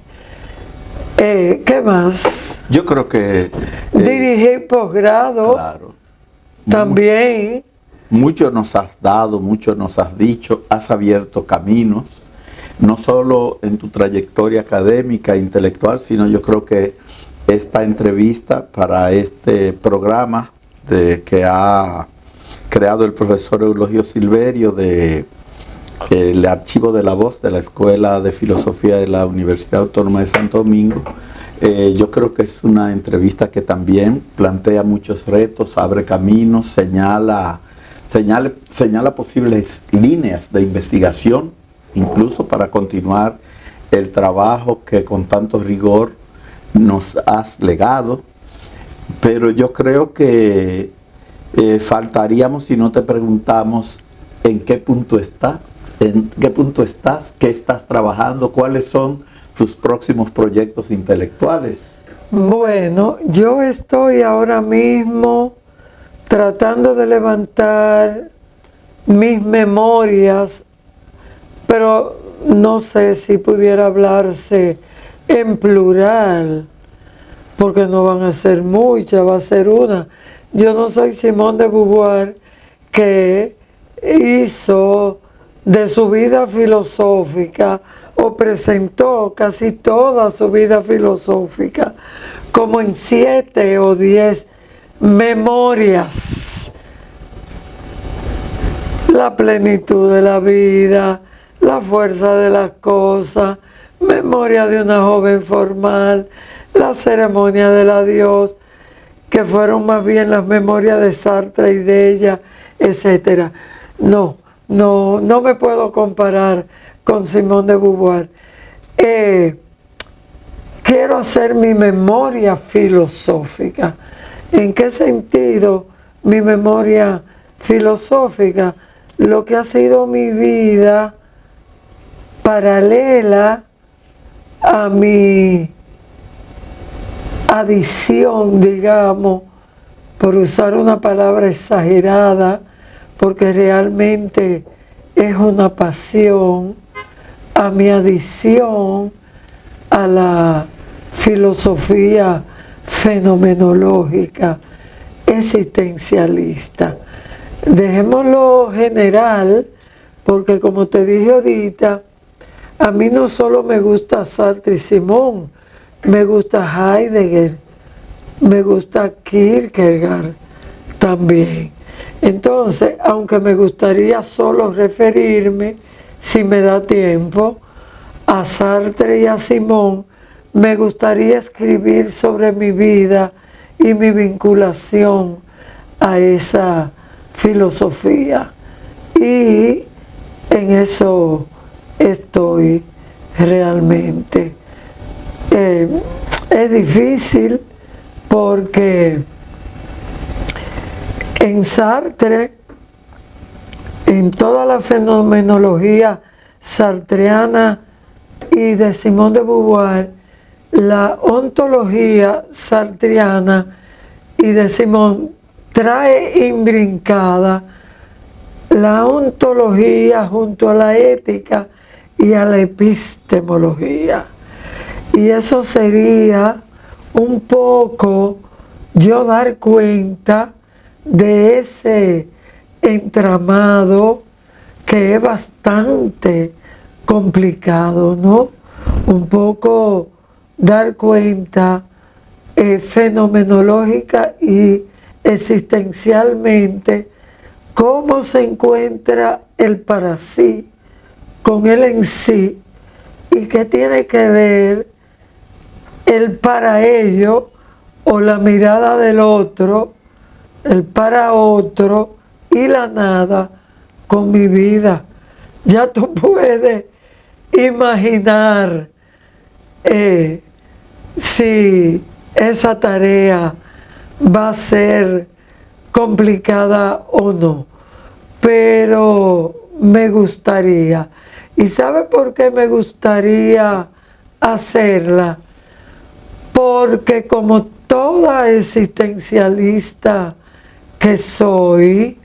¿qué más? Yo creo que... dirigí posgrado, claro, también. Mucho nos has dado, mucho nos has dicho, has abierto caminos, no solo en tu trayectoria académica e intelectual, sino yo creo que esta entrevista para este programa que ha creado el profesor Eulogio Silverio de el Archivo de la Voz de la Escuela de Filosofía de la Universidad Autónoma de Santo Domingo. Yo creo que es una entrevista que también plantea muchos retos, abre caminos, señala posibles líneas de investigación, incluso para continuar el trabajo que con tanto rigor nos has legado. Pero yo creo que faltaríamos si no te preguntamos en qué punto estás, qué estás trabajando, cuáles son tus próximos proyectos intelectuales. Bueno, yo estoy ahora mismo tratando de levantar mis memorias, pero no sé si pudiera hablarse en plural, porque no van a ser muchas, va a ser una. Yo no soy Simone de Beauvoir, que hizo de su vida filosófica, o presentó casi toda su vida filosófica, como en 7 o 10 memorias. La plenitud de la vida, la fuerza de las cosas, memoria de una joven formal, la ceremonia del adiós, que fueron más bien las memorias de Sartre y de ella, etc. No me puedo comparar con Simone de Beauvoir. Quiero hacer mi memoria filosófica. ¿En qué sentido mi memoria filosófica? Lo que ha sido mi vida paralela a mi adición, digamos, por usar una palabra exagerada, porque realmente es una pasión, a mi adición a la filosofía fenomenológica existencialista. Dejémoslo general, porque como te dije ahorita, a mí no solo me gusta Sartre y Simón, me gusta Heidegger, me gusta Kierkegaard también. Entonces, aunque me gustaría solo referirme, si me da tiempo, a Sartre y a Simón, me gustaría escribir sobre mi vida y mi vinculación a esa filosofía. Y en eso estoy realmente. Es difícil porque en Sartre, en toda la fenomenología sartreana y de Simone de Beauvoir, la ontología sartreana y de Simone trae imbrincada la ontología junto a la ética y a la epistemología. Y eso sería un poco yo dar cuenta de ese entramado que es bastante complicado, ¿no? Un poco dar cuenta fenomenológica y existencialmente cómo se encuentra el para sí con el en sí y qué tiene que ver el para ello o la mirada del otro, el para otro y la nada con mi vida. Ya tú puedes imaginar si esa tarea va a ser complicada o no, pero me gustaría. ¿Y sabe por qué me gustaría hacerla? Porque como toda existencialista que soy,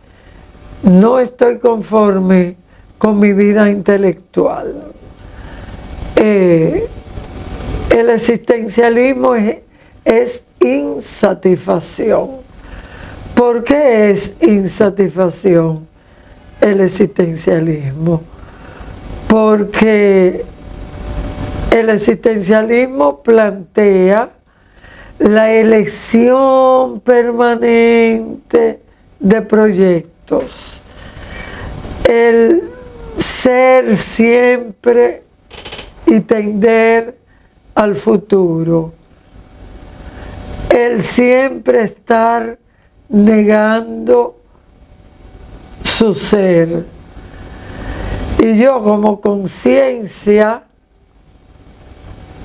no estoy conforme con mi vida intelectual. El existencialismo es insatisfacción. ¿Por qué es insatisfacción el existencialismo? Porque el existencialismo plantea la elección permanente de proyectos, el ser siempre y tender al futuro, el siempre estar negando su ser. Y yo como conciencia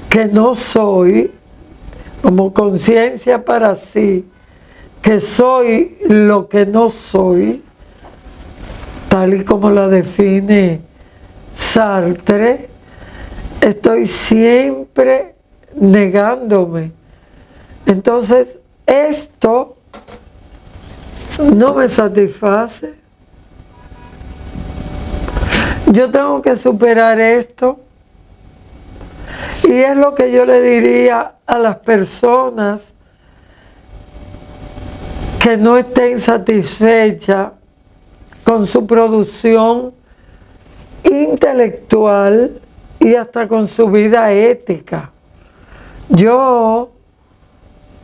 que no soy, como conciencia para sí, que soy lo que no soy, tal y como la define Sartre, estoy siempre negándome. Entonces, esto no me satisface. Yo tengo que superar esto. Y es lo que yo le diría a las personas que no estén satisfechas con su producción intelectual y hasta con su vida ética. Yo,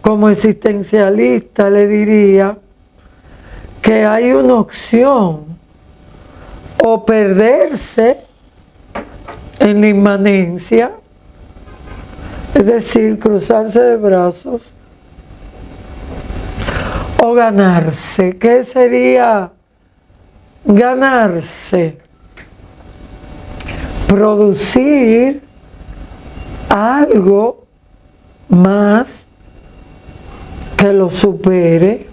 como existencialista, le diría que hay una opción: o perderse en la inmanencia, es decir, cruzarse de brazos, o ganarse. ¿Qué sería ganarse? Producir algo más que lo supere,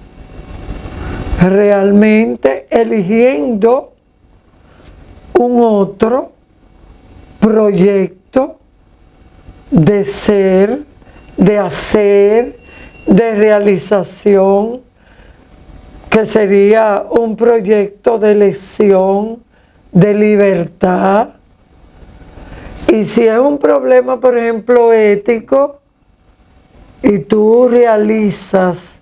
realmente eligiendo un otro proyecto de ser, de hacer, de realización, que sería un proyecto de elección, de libertad. Y si es un problema, por ejemplo, ético, y tú realizas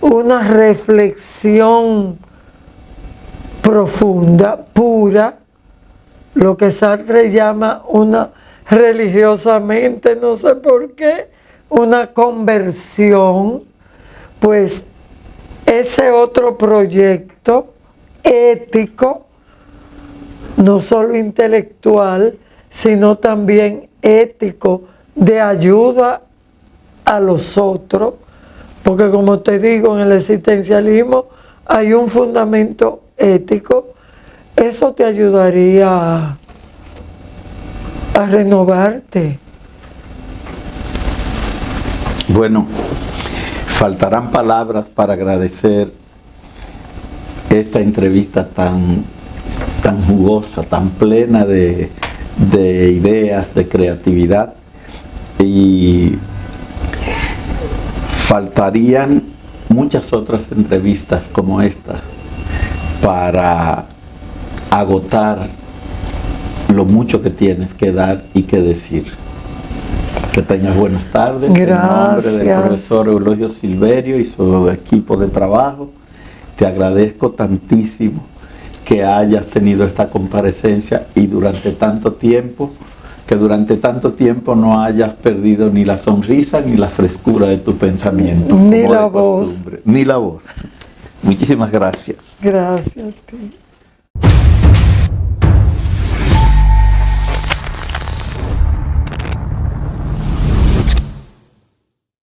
una reflexión profunda, pura, lo que Sartre llama una, religiosamente, no sé por qué, una conversión, pues ese otro proyecto ético, no solo intelectual, sino también ético, de ayuda a los otros, porque como te digo, en el existencialismo hay un fundamento ético. Eso te ayudaría a renovarte. Bueno, faltarán palabras para agradecer esta entrevista tan jugosa, tan plena de ideas, de creatividad, y faltarían muchas otras entrevistas como esta para agotar lo mucho que tienes que dar y que decir. Que tengas buenas tardes. Gracias. En nombre del profesor Eulogio Silverio y su equipo de trabajo, te agradezco tantísimo que hayas tenido esta comparecencia y durante tanto tiempo no hayas perdido ni la sonrisa ni la frescura de tu pensamiento. Ni la voz. Ni la voz. Muchísimas gracias. Gracias a ti.